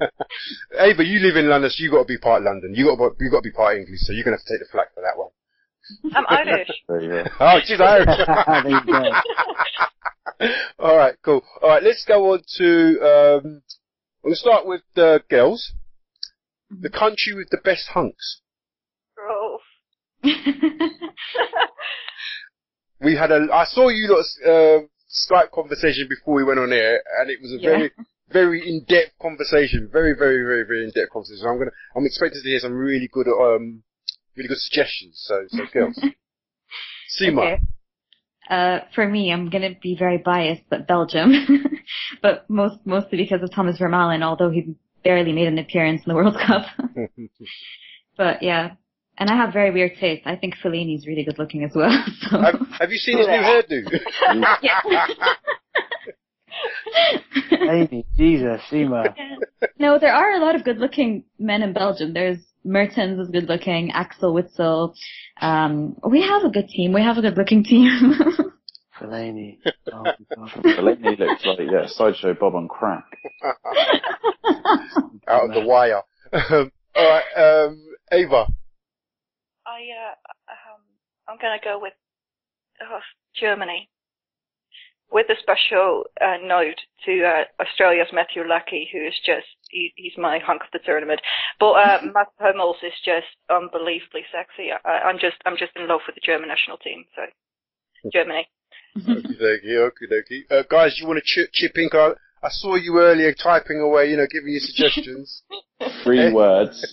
Hey, but you live in London, so you got to be part London. You got to be part English, so you're gonna have to take the flak for that one. I'm Irish. Oh, she's Irish. There you go. All right, cool. All right, let's go on to. We'll start with the girls. The country with the best hunks. Oh. We had I saw you lot Skype conversation before we went on air, and it was a very, very in-depth conversation. Very, very, very, very in-depth conversation. I'm expecting to hear some really good suggestions. So girls. Sima. Okay. For me, I'm gonna be very biased, but Belgium. but mostly because of Thomas Vermaelen, although he barely made an appearance in the World Cup. But yeah. And I have very weird taste. I think Fellaini's really good looking as well. So. Have you seen his new hairdo? Amy, Jesus, Sima. No, there are a lot of good looking men in Belgium. There's Mertens is good looking, Axel Witsel. We have a good team. We have a good looking team. Fellaini. Oh, Fellaini looks like Sideshow Bob on crack. Out of the wire. Alright, Ava. I'm gonna go with Germany, with a special note to Australia's Matthew Lackey, who is he's my hunk of the tournament. But Matt Hummels is just unbelievably sexy. I'm just in love with the German national team. So Germany. Okie dokie. Guys, you want to chip in? I saw you earlier typing away, giving you suggestions. Three words.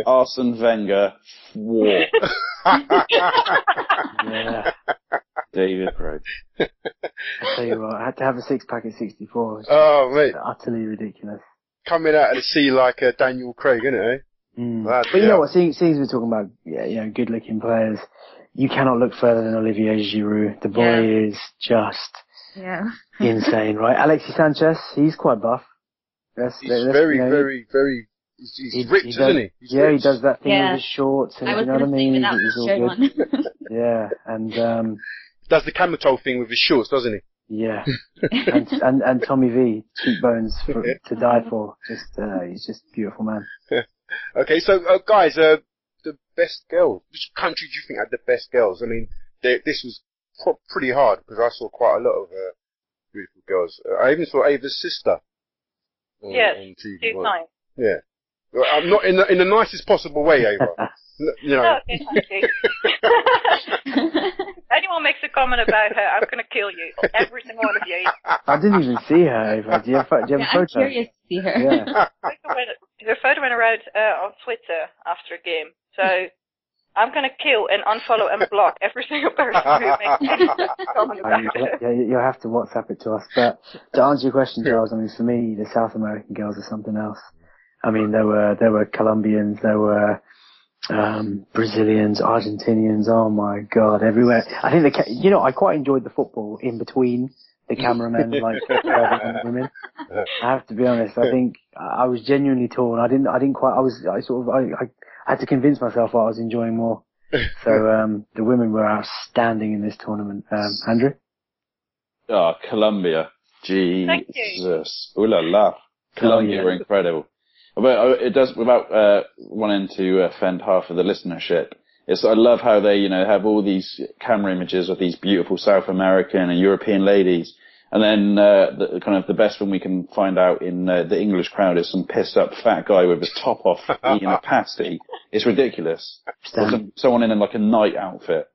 Arsene Wenger, war. yeah. David Crow. I tell you what, I had to have a 6-pack at 64. Oh, mate. Utterly ridiculous. Coming out of the sea like Daniel Craig, isn't it, eh? But you know what, seeing we're talking about, good looking players, you cannot look further than Olivier Giroud. The boy is just insane, right? Alexis Sanchez, he's quite buff. He's very, very, he's ripped, isn't he? He's ripped. He does that thing with his shorts, and you know what I mean? He's all good. Yeah, and does the camel toe thing with his shorts, doesn't he? Yeah. and Tommy V, cheekbones to die for. He's just a beautiful man. Okay, so guys, the best girls. Which country do you think had the best girls? I mean, this was pretty hard because I saw quite a lot of beautiful girls. I even saw Ava's sister. Yes, she's nice. Yeah. I'm not in the nicest possible way, Ava. No, okay, thank you. Anyone makes a comment about her, I'm going to kill you. Every single one of you. I didn't even see her, Ava. Do you have a photo? I'm curious to see her. Yeah. Her photo went around on Twitter after a game. So I'm going to kill and unfollow and block every single person who makes a comment about her. Yeah, you'll have to WhatsApp it to us. But to answer your question, Charles, I mean, for me, the South American girls are something else. I mean, there were Colombians, there were Brazilians, Argentinians. Oh my God, everywhere. I think I quite enjoyed the football in between the cameramen, like the women. I have to be honest. I think I was genuinely torn. I had to convince myself I was enjoying more. So the women were outstanding in this tournament. Andrew? Oh, Colombia. Jesus. Ooh la la. Colombia were incredible. But it does, without wanting to offend half of the listenership, I love how they, have all these camera images of these beautiful South American and European ladies, and then the best one we can find out in the English crowd is some pissed up fat guy with his top off eating a pasty. It's ridiculous. Someone in like a night outfit.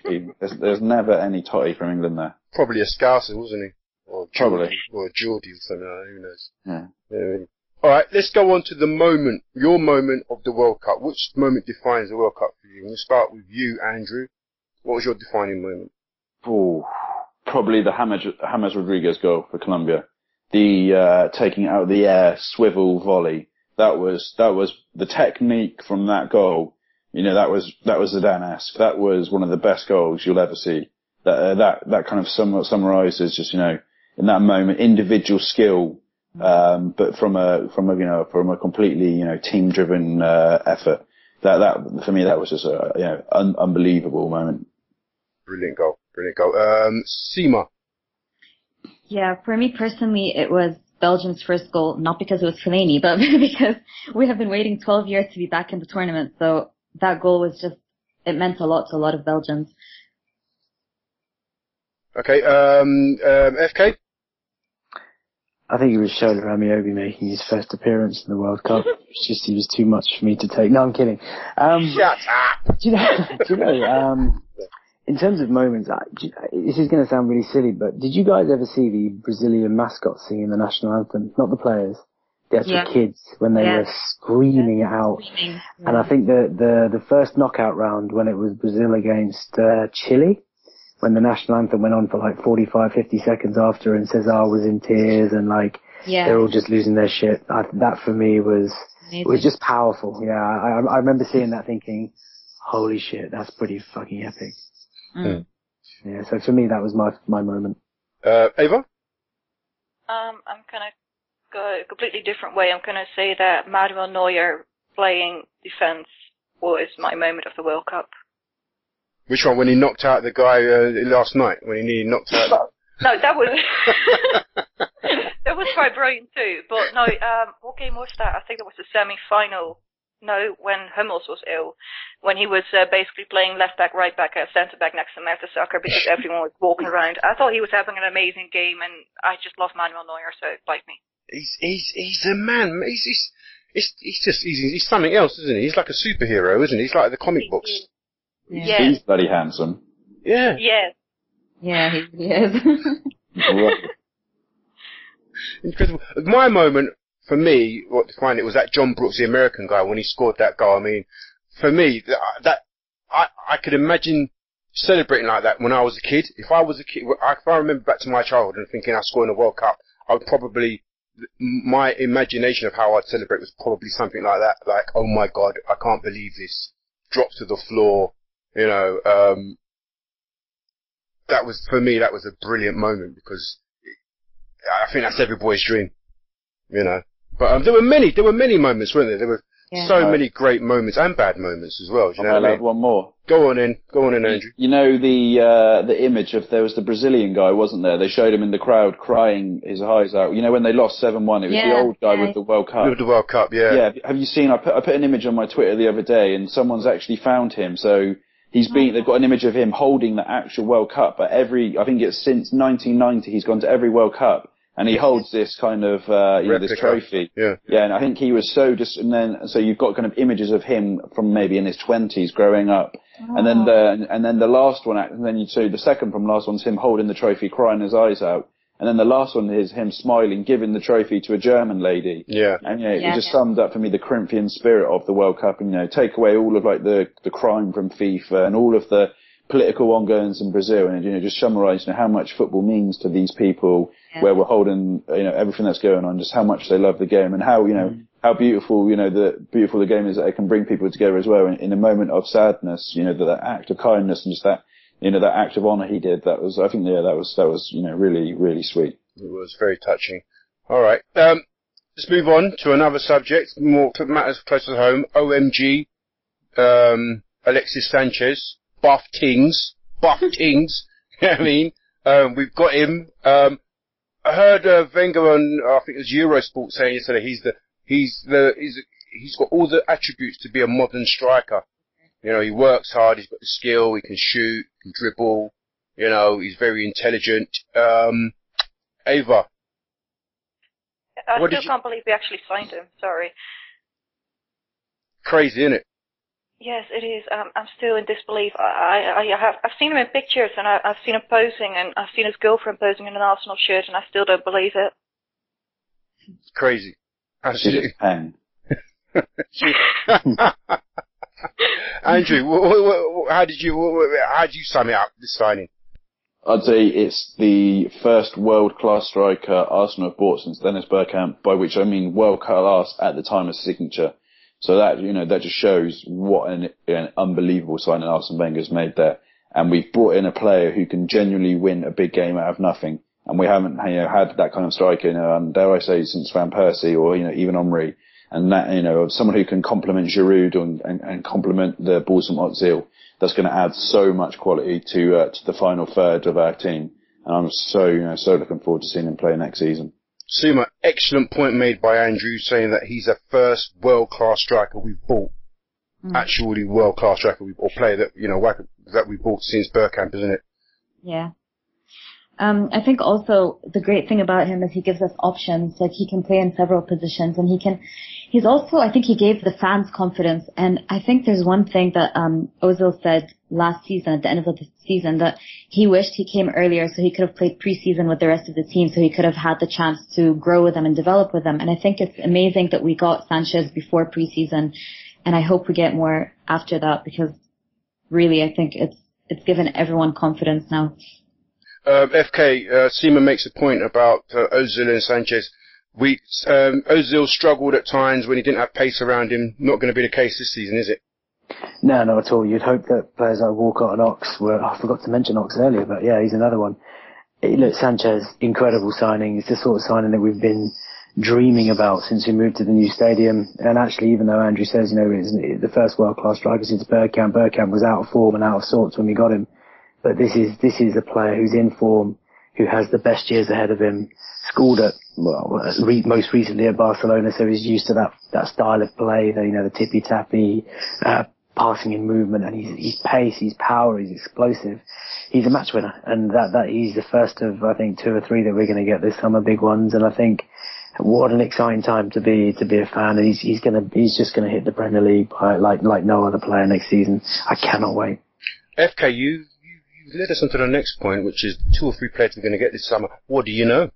There's never any totty from England there. Probably a Scouser, wasn't he? Or probably. Or a Geordie or something. Who knows? Yeah. All right, let's go on to your moment of the World Cup. Which moment defines the World Cup for you? We'll start with you, Andrew. What was your defining moment? Oh, probably the James Rodriguez goal for Colombia. The taking it out of the air, swivel volley. That was the technique from that goal. That was Zidane-esque. That was one of the best goals you'll ever see. That kind of summarizes just, in that moment, individual skill. But from a completely, team-driven, effort. That, for me, that was just unbelievable moment. Brilliant goal. Sima. Yeah, for me personally, it was Belgium's first goal, not because it was Fellaini, but because we have been waiting 12 years to be back in the tournament. So that goal was it meant a lot to a lot of Belgians. Okay, FK? I think it was Shola Ramiobi making his first appearance in the World Cup. He was too much for me to take. No, I'm kidding. Shut up! Do you know, in terms of moments, this is going to sound really silly, but did you guys ever see the Brazilian mascot singing the national anthem? Not the players, the actual kids, when they were screaming it out. Screaming. And I think the first knockout round, when it was Brazil against Chile, when the national anthem went on for like 45, 50 seconds after, and Cesar was in tears, and like they're all just losing their shit. That for me was just powerful. Yeah, I remember seeing that, thinking, holy shit, that's pretty fucking epic. Mm. Yeah, so for me that was my moment. Ava? I'm gonna go a completely different way. I'm gonna say that Manuel Neuer playing defense was my moment of the World Cup. Which one? When he knocked out the guy last night? When he nearly knocked out... No, that was that was quite brilliant too. But no, what game was that? I think it was the semi-final. No, when Hummels was ill, when he was basically playing left back, right back, centre back next to Mertesacker because everyone was walking around. I thought he was having an amazing game, and I just love Manuel Neuer, so bite me. He's a man. He's something else, isn't he? He's like a superhero, isn't he? He's like the comic books. Yeah. He's bloody handsome. Yeah. Yeah. Yeah, he is. Incredible. My moment, for me, what defined it was that John Brooks, the American guy, when he scored that goal. I mean, for me, I could imagine celebrating like that when I was a kid. If I was a kid, if I remember back to my childhood and thinking I scored in a World Cup, I would probably, my imagination of how I'd celebrate was probably something like that. Like, oh my God, I can't believe this. Drop to the floor, you know, that was, for me, that was a brilliant moment because I think that's every boy's dream, you know. But there were many moments, weren't there? There were so many great moments and bad moments as well. Do you know what I mean? One more. Go on in, Andrew. You know the image of, there was the Brazilian guy, wasn't there? They showed him in the crowd crying his eyes out. You know when they lost 7-1, it was the old guy with the World Cup. With the World Cup, yeah. Yeah. Have you seen? I put an image on my Twitter the other day, and someone's actually found him. So they've got an image of him holding the actual World Cup. But I think it's since 1990, he's gone to every World Cup. And he holds this kind of, this trophy. Yeah. Yeah, and I think he was so so you've got kind of images of him from maybe in his 20s growing up. Oh. And then the last one, and then the second from last one's him holding the trophy, crying his eyes out. And then the last one is him smiling, giving the trophy to a German lady. Yeah. And it just summed up for me the Corinthian spirit of the World Cup, and, take away all of like the crime from FIFA and all of the political ongoings in Brazil, and just summarise how much football means to these people, where we're holding everything that's going on, just how much they love the game, and how how beautiful the game is that it can bring people together as well in a moment of sadness. That act of kindness and just that that act of honour he did. That was really, really sweet. It was very touching. All right, let's move on to another subject, more matters closer to home. OMG, Alexis Sanchez. Buff Tings. You know what I mean? We've got him. I heard Wenger on, I think it was Eurosport saying yesterday, he's got all the attributes to be a modern striker. He works hard, he's got the skill, he can shoot, can dribble, he's very intelligent. Ava. I still can't believe we actually signed him, sorry. Crazy, isn't it? Yes, it is. I'm still in disbelief. I've seen him in pictures, and I've seen him posing, and I've seen his girlfriend posing in an Arsenal shirt, and I still don't believe it. It's crazy. Absolutely. Andrew, how did you sum it up, this signing? I'd say it's the first world-class striker Arsenal have bought since Dennis Bergkamp, by which I mean world-class at the time of signature. So that, that just shows what an unbelievable signing Arsene Wenger's made there. And we've brought in a player who can genuinely win a big game out of nothing. And we haven't, had that kind of striker, dare I say, since Van Persie or, even Henry. And that, someone who can complement Giroud and complement the balls from Ozil. That's going to add so much quality to the final third of our team. And I'm so, so looking forward to seeing him play next season. Sima, excellent point made by Andrew, saying that he's the first world-class striker we've bought. Actually world-class striker or player that, that we bought since Bergkamp, isn't it? Yeah. I think also the great thing about him is he gives us options. Like he can play in several positions, and he's also, I think he gave the fans confidence. And I think there's one thing that Ozil said last season, at the end of the season, that he wished he came earlier so he could have played preseason with the rest of the team, so he could have had the chance to grow with them and develop with them. And I think it's amazing that we got Sanchez before preseason, and I hope we get more after that, because really I think it's it's given everyone confidence now. FK, Sima makes a point about Ozil and Sanchez. Ozil struggled at times when he didn't have pace around him. Not going to be the case this season, is it? No, not at all. You'd hope that players like Walcott and Ox were, I forgot to mention Ox earlier, but yeah, he's another one. Look, Sanchez, incredible signing. It's the sort of signing that we've been dreaming about since we moved to the new stadium. And actually, even though Andrew says, it's the first world-class striker since Bergkamp was out of form and out of sorts when we got him. But this is a player who's in form, who has the best years ahead of him, schooled at, most recently at Barcelona, so he's used to that style of play, the tippy-tappy, passing in movement, and he's pace, he's power, he's explosive. He's a match winner, and that he's the first of, I think, 2 or 3 that we're going to get this summer, big ones, and I think what an exciting time to be a fan, and he's just gonna hit the Premier League like no other player next season. I cannot wait. FK, you led us on to the next point, which is 2 or 3 players we're going to get this summer. What do you know?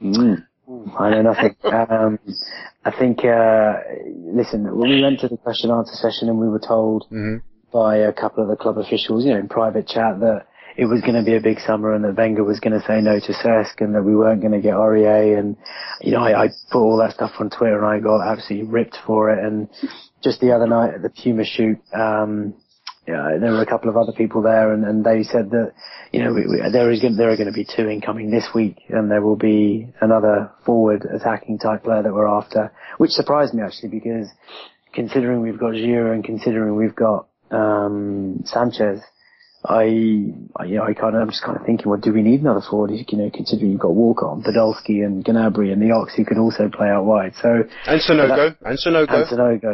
I know nothing. I think, listen, when we went to the question and answer session and we were told by a couple of the club officials, in private chat, that it was going to be a big summer and that Wenger was going to say no to Cesc and that we weren't going to get Aurier, and, I put all that stuff on Twitter and I got absolutely ripped for it. And just the other night at the Puma shoot, there were a couple of other people there, and they said that, there are going to be 2 incoming this week, and there will be another forward attacking type player that we're after, which surprised me actually, because considering we've got Giroud and considering we've got Sanchez, I'm just kind of thinking, well, do we need another forward? Considering you've got Walcott, Podolski, and Gnabry, and the Ox who could also play out wide. So and Sonogo.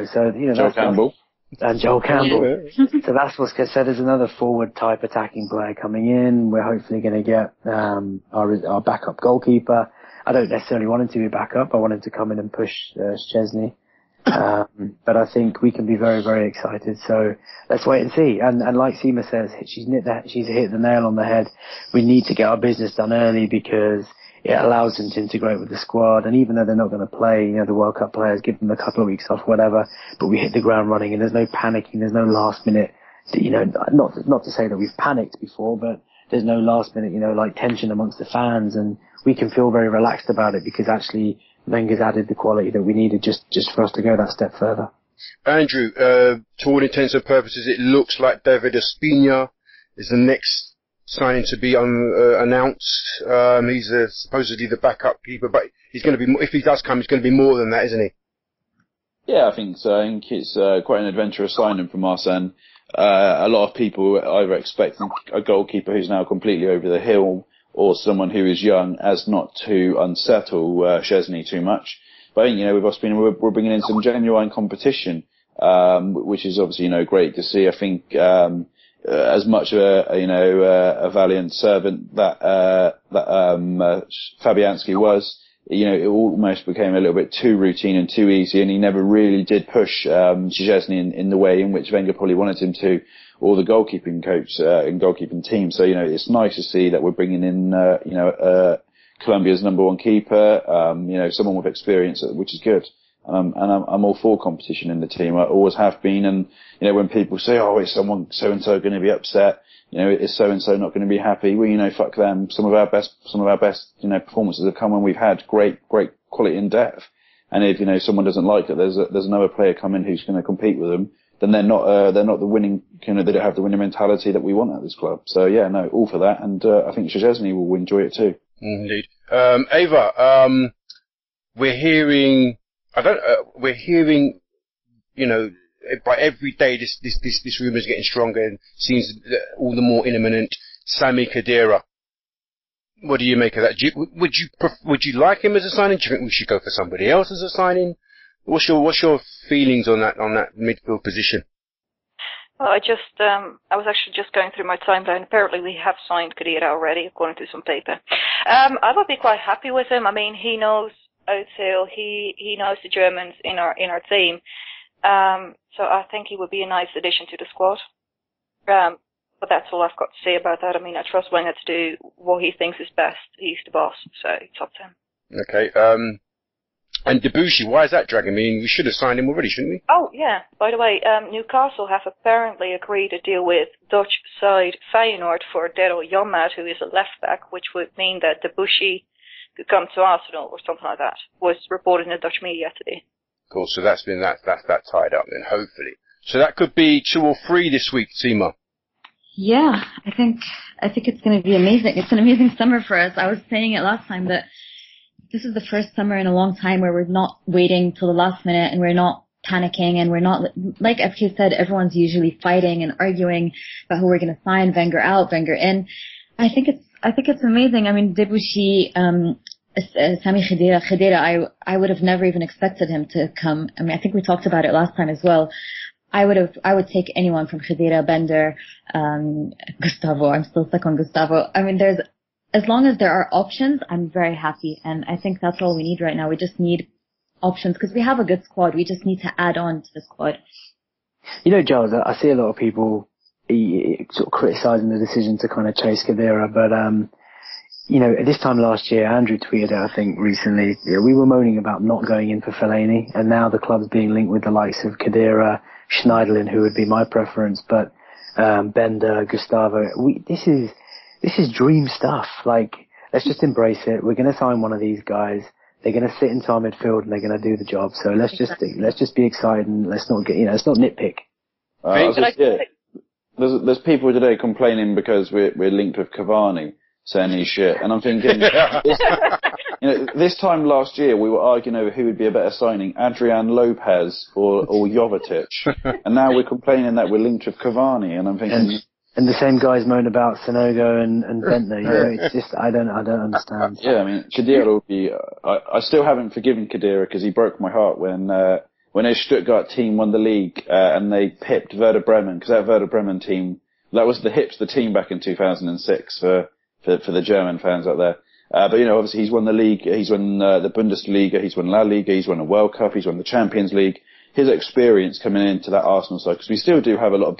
So Joel Campbell. And Joel Campbell. So that's what's said. There's another forward type attacking player coming in. We're hopefully going to get our backup goalkeeper. I don't necessarily want him to be backup. I want him to come in and push Szczesny. But I think we can be very, very excited. So let's wait and see. And like Sima says, she's hit the nail on the head. We need to get our business done early because it allows them to integrate with the squad. And even though they're not going to play, the World Cup players, give them a couple of weeks off, whatever, but we hit the ground running and there's no panicking, there's no last minute, not to say that we've panicked before, but there's no last minute, tension amongst the fans, and we can feel very relaxed about it because actually Wenger's added the quality that we needed just for us to go that step further. Andrew, to all intents and purposes, it looks like David Ospina is the next signing to be announced. He's supposedly the backup keeper, but he's going to be, if he does come, he's going to be more than that, isn't he? Yeah, I think so. I think it's quite an adventurous signing from us, and a lot of people are either expecting a goalkeeper who's now completely over the hill, or someone who is young as not to unsettle Szczesny too much. But I think, with Ospina, we're bringing in some genuine competition, which is obviously, great to see. I think as much of a valiant servant that Fabianski was, it almost became a little bit too routine and too easy, and he never really did push Szczesny in the way in which Wenger probably wanted him to, or the goalkeeping coach and goalkeeping team. So it's nice to see that we're bringing in Colombia's #1 keeper, someone with experience, which is good. And I'm all for competition in the team. I always have been. And, when people say, oh, is someone so-and-so going to be upset? Is so-and-so not going to be happy? Well, fuck them. Some of our best, performances have come when we've had great quality and depth. And if, someone doesn't like it, there's another player coming who's going to compete with them, then they're not the winning, they don't have the winning mentality that we want at this club. So yeah, no, all for that. And, I think Szczesny will enjoy it too. Indeed. Ava, we're hearing, by every day this rumour is getting stronger and seems all the more imminent. Sami Khedira. What do you make of that? Would you like him as a signing? Do you think we should go for somebody else as a signing? What's your feelings on that midfield position? Well, I was actually just going through my timeline. Apparently we have signed Khedira already, according to some paper. I would be quite happy with him. I mean, he knows Ozil, he knows the Germans in our team. So I think he would be a nice addition to the squad. But that's all I've got to say about that. I mean, I trust Wenger to do what he thinks is best. He's the boss, so it's up to him. Okay. And Debussy, why is that dragging me? We should have signed him already, shouldn't we? Oh, yeah. By the way, Newcastle have apparently agreed to deal with Dutch side Feyenoord for Daryl Janmaat, who is a left back, which would mean that Debussy could come to Arsenal or something like that. Was reported in the Dutch media today. Cool, so that's tied up then, hopefully. So that could be 2 or 3 this week, Sima. Yeah, I think it's going to be amazing. It's an amazing summer for us. I was saying it last time that this is the first summer in a long time where we're not waiting till the last minute and we're not panicking and we're not, like FK said, everyone's usually fighting and arguing about who we're going to sign, Wenger out, Wenger in. I think it's amazing. I mean, Debussy, Sami Khedira, I would have never even expected him to come. I mean, I think we talked about it last time as well. I would take anyone from Khedira, Bender, Gustavo. I'm still stuck on Gustavo. I mean, as long as there are options, I'm very happy. And I think that's all we need right now. We just need options because we have a good squad. We just need to add on to the squad. You know, Giles, I see a lot of people sort of criticising the decision to kind of chase Khedira, but you know, at this time last year, Andrew tweeted out, I think recently, we were moaning about not going in for Fellaini, and now the club's being linked with the likes of Khedira, Schneiderlin, who would be my preference, but Bender, Gustavo. This is dream stuff. Like, let's just embrace it. We're going to sign one of these guys. They're going to sit into our midfield and they're going to do the job. So let's just be excited and let's not nitpick. There's people today complaining because we're linked with Cavani, saying he's shit, and I'm thinking, this time last year we were arguing over who would be a better signing, Adrian Lopez or Jovetic, and now we're complaining that we're linked with Cavani, and I'm thinking. And the same guys moan about Sonogo and Bentner. You know, it's just I don't understand. Yeah, I mean, Khedira will be. I still haven't forgiven Khedira because he broke my heart when their Stuttgart team won the league and they pipped Werder Bremen, because that Werder Bremen team, that was the team back in 2006 for the German fans out there. But you know, obviously he's won the league, he's won the Bundesliga, he's won La Liga, he's won a World Cup, he's won the Champions League. His experience coming into that Arsenal side, because we still do have a lot of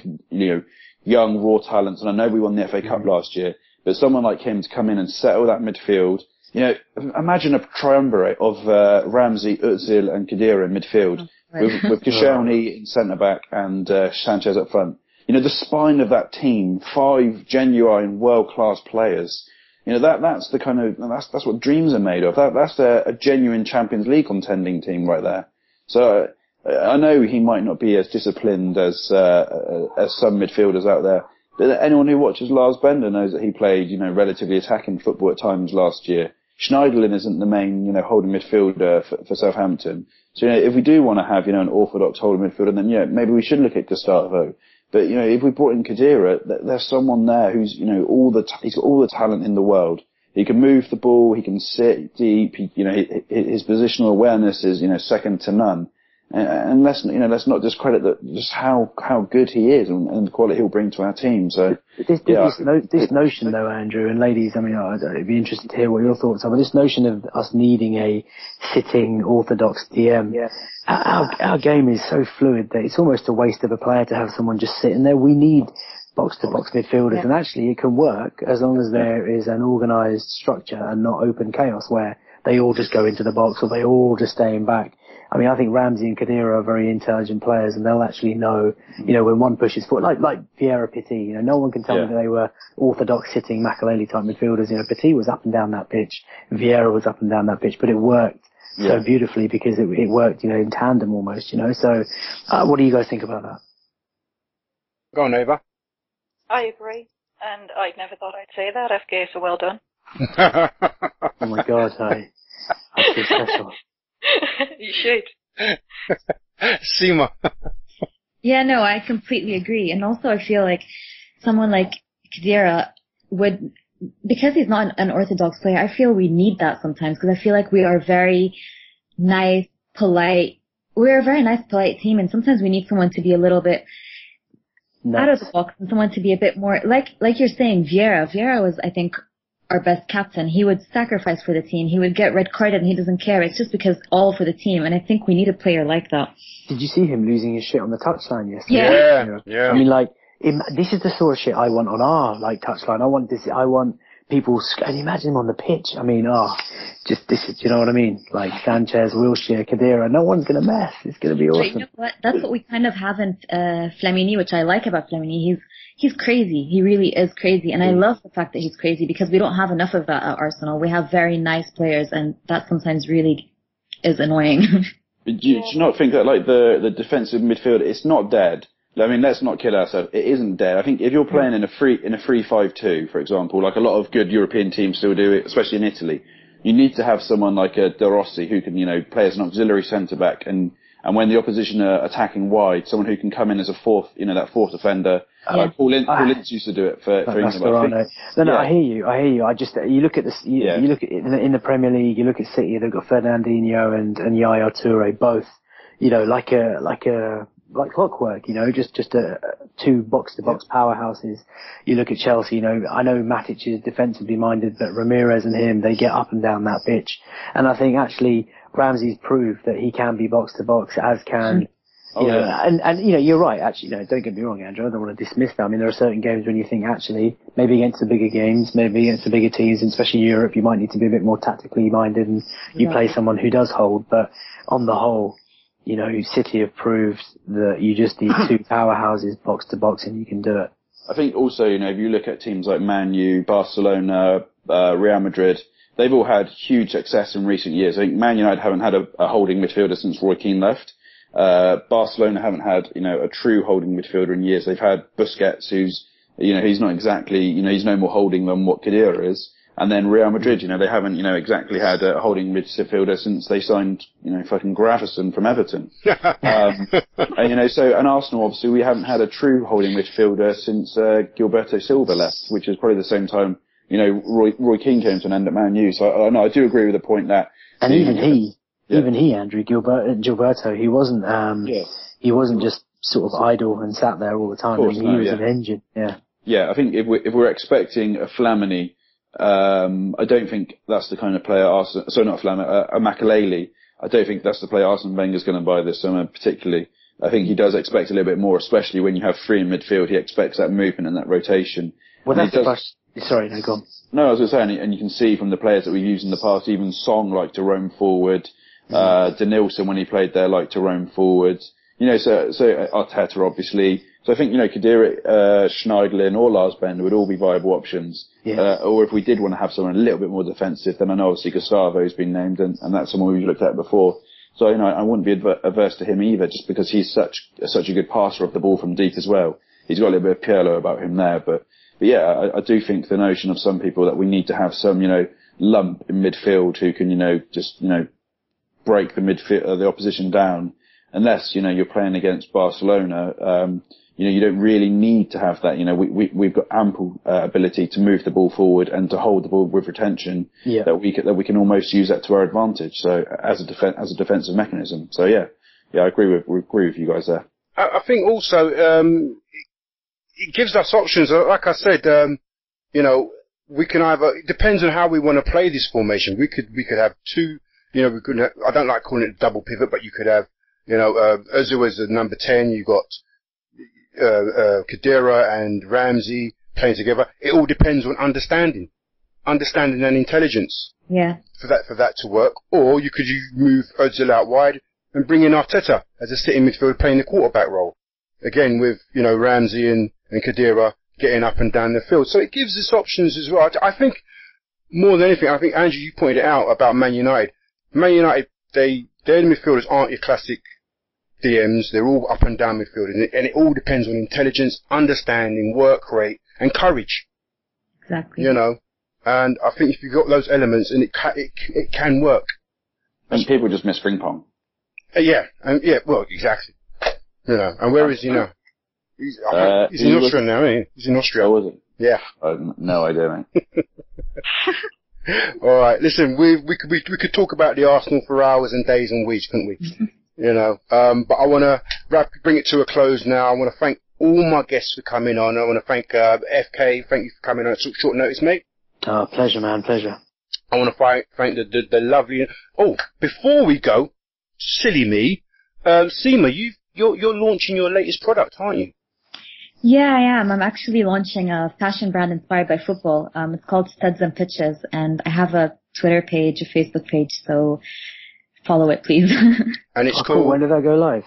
young raw talents, and I know we won the FA Cup last year, but someone like him to come in and settle that midfield. Imagine a triumvirate of Ramsey, Ozil and Khedira in midfield, with Koscielny in centre back and Sanchez up front. The spine of that team, 5 genuine world-class players. That's the kind of, that's what dreams are made of. That's a genuine Champions League contending team right there. So I know he might not be as disciplined as some midfielders out there, but anyone who watches Lars Bender knows that he played, relatively attacking football at times last year. Schneiderlin isn't the main, holding midfielder for Southampton. So, if we do want to have, an orthodox holding midfielder, then, maybe we should look at Gustavo. But, if we brought in Khedira, there's someone there who's, he's got all the talent in the world. He can move the ball, he can sit deep, his positional awareness is, second to none. And let's not discredit just how good he is and the quality he'll bring to our team. So this notion though, Andrew and ladies, I mean, I'd be interested to hear what your thoughts are. But this notion of us needing a sitting orthodox DM, our game is so fluid that it's almost a waste of a player to have someone just sitting there. We need box-to-box midfielders, and actually it can work as long as there is an organised structure and not open chaos where they all just go into the box or they all just stay in back. I mean, I think Ramsey and Khedira are very intelligent players, and they'll actually know, when one pushes forward, like Vieira Petit. No one can tell me that they were orthodox sitting Makelele type midfielders. Petit was up and down that pitch, Vieira was up and down that pitch, but it worked so beautifully because it worked, in tandem almost. So, what do you guys think about that? Go on, Ava. I agree, and I never thought I'd say that. FK, so well done. Oh my God, I feel special. You should. Sima. Yeah, no, I completely agree. And also I feel like someone like Khedira would, because he's not an orthodox player, I feel we need that sometimes, because I feel like we are very nice, polite. We're a very nice, polite team, and sometimes we need someone to be a little bit out of the box and someone to be a bit more, like you're saying, Vieira. Vieira was, I think, our best captain. He would sacrifice for the team. He would get red carded and he doesn't care. It's just because all for the team. And I think we need a player like that. Did you see him losing his shit on the touchline yesterday? Yeah. I mean, this is the sort of shit I want on our touchline. I want people, and imagine him on the pitch. I mean, just this is, you know what I mean? Like Sanchez, Wilshere, Khedira, no one's going to mess. It's going to be awesome. But you know what? That's what we kind of have in Flamini, which I like about Flamini. He's crazy. He really is crazy. And I love the fact that he's crazy because we don't have enough of that at Arsenal. We have very nice players, and that sometimes really is annoying. But do you not think that, like, the defensive midfield, it's not dead? I mean, let's not kid ourselves. It isn't dead. I think if you're playing in a 3-5-2, for example, like a lot of good European teams still do it, especially in Italy, you need to have someone like a De Rossi who can, play as an auxiliary centre back, and when the opposition are attacking wide, someone who can come in as a fourth, that fourth defender. Like Paul Ince used to do it for England. No, I hear you. I just, you look at this, you look at it in the Premier League, you look at City, they've got Fernandinho and Yaya Toure, both, like clockwork, just two box-to-box powerhouses. You look at Chelsea, I know Matic is defensively minded, but Ramirez and him, they get up and down that pitch. And I think actually Ramsey's proved that he can be box-to-box, as can, you're right, actually, don't get me wrong, Andrew, I don't want to dismiss that. I mean, there are certain games when you think, actually, maybe against the bigger games, maybe against the bigger teams, and especially Europe, you might need to be a bit more tactically minded and you play someone who does hold, but on the whole, City have proved that you just need two powerhouses box to box and you can do it. I think also, if you look at teams like Man U, Barcelona, Real Madrid, they've all had huge success in recent years. I think Man United haven't had a holding midfielder since Roy Keane left. Barcelona haven't had, a true holding midfielder in years. They've had Busquets, who's, he's not exactly, he's no more holding than what Khedira is. And then Real Madrid, they haven't, exactly had a holding midfielder since they signed, fucking Gravison from Everton. And Arsenal, obviously, we haven't had a true holding midfielder since Gilberto Silva left, which is probably the same time, Roy Keane came to an end at Man U. So I do agree with the point that. And even he, Andrew, Gilberto, he wasn't just sort of idle and sat there all the time. He was an engine. Yeah. Yeah, I think if we're expecting a Flamini, I don't think that's the kind of player Arsenal, a Makelele. I don't think that's the player Arsene Wenger's going to buy this summer, particularly. I think he does expect a little bit more, especially when you have three in midfield. He expects that movement and that rotation. Well, that's the question. Sorry, no, go on. No, I was going to say, and you can see from the players that we've used in the past, even Song liked to roam forward. Denilson, when he played there, liked to roam forward. So Arteta, obviously. So I think, Khedira, Schneiderlin or Lars Bender would all be viable options. Yeah. Or if we did want to have someone a little bit more defensive, then I know obviously Gustavo's been named and that's someone we've looked at before. So, I wouldn't be averse to him either, just because he's such a good passer of the ball from deep as well. He's got a little bit of Pirlo about him there, but yeah, I do think the notion of some people that we need to have some, lump in midfield who can, break the opposition down, unless, you're playing against Barcelona, you don't really need to have that. We've got ample ability to move the ball forward and to hold the ball with retention. Yeah. That we can almost use that to our advantage. So as a defensive mechanism. So yeah, I agree with you guys there. I think also it gives us options. Like I said, we can either. It depends on how we want to play this formation. We could have two. We could. I don't like calling it double pivot, but you could have. Ozil as the number 10. You got. Khedira and Ramsey playing together. It all depends on understanding and intelligence. Yeah. For that to work. Or you could move Ozil out wide and bring in Arteta as a sitting midfielder playing the quarterback role. Again with, Ramsey and Khedira getting up and down the field. So it gives us options as well. I think more than anything, I think Andrew, you pointed it out about Man United. Man United, their midfielders aren't your classic DMs, they're all up and down midfield, and it all depends on intelligence, understanding, work rate, and courage. Exactly. And I think if you've got those elements, and it can work. And people just miss ping pong. Well, exactly. And where is he now? He's in Austria now, isn't he? He's in Austria. Oh, was he? Yeah. No idea, mate. All right, listen, we could talk about the Arsenal for hours and days and weeks, couldn't we? But I want to bring it to a close now. I want to thank all my guests for coming on. I want to thank FK. Thank you for coming on at short notice, mate. Pleasure, man. Pleasure. I want to thank the lovely. Oh, before we go, silly me, Sima, you're launching your latest product, aren't you? Yeah, I am. I'm actually launching a fashion brand inspired by football. It's called Studs and Pitches, and I have a Twitter page, a Facebook page, so follow it, please. And it's cool. When did that go live?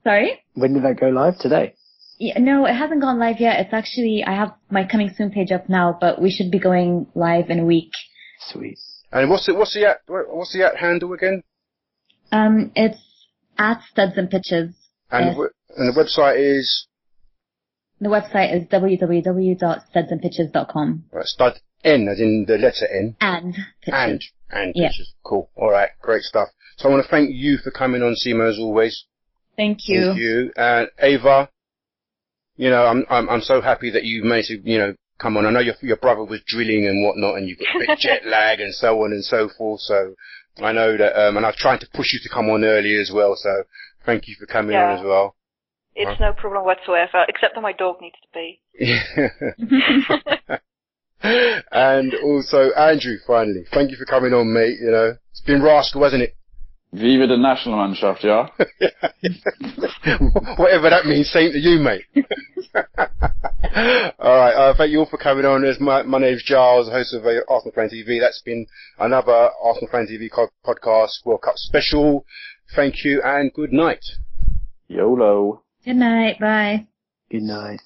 Sorry? When did that go live? Today? Yeah, no, it hasn't gone live yet. It's actually, I have my coming soon page up now, but we should be going live in a week. Sweet. And what's the at handle again? It's at Studs and Pitches. And the website is? The website is www.studsandpitches.com. Right, stud N, as in the letter N. And pitches. And yeah. pitches. Cool. All right, great stuff. So I want to thank you for coming on, Sima, as always. Thank you. Thank you. And Ava, you know, I'm so happy that you managed to, you know, come on. I know your brother was drilling and whatnot, and you've got a bit jet lag and so on and so forth. So I know that, and I was trying to push you to come on early as well. So thank you for coming on as well. It's no problem whatsoever, except that my dog needs to pee. And also, Andrew, finally, thank you for coming on, mate. You know, it's been rascal, hasn't it? Viva the Nationalmannschaft, yeah? Whatever that means, same to you, mate. Alright, thank you all for coming on. My name's Giles, host of Arsenal Fan TV. That's been another Arsenal Fan TV podcast, World Cup special. Thank you and good night. YOLO. Good night. Bye. Good night.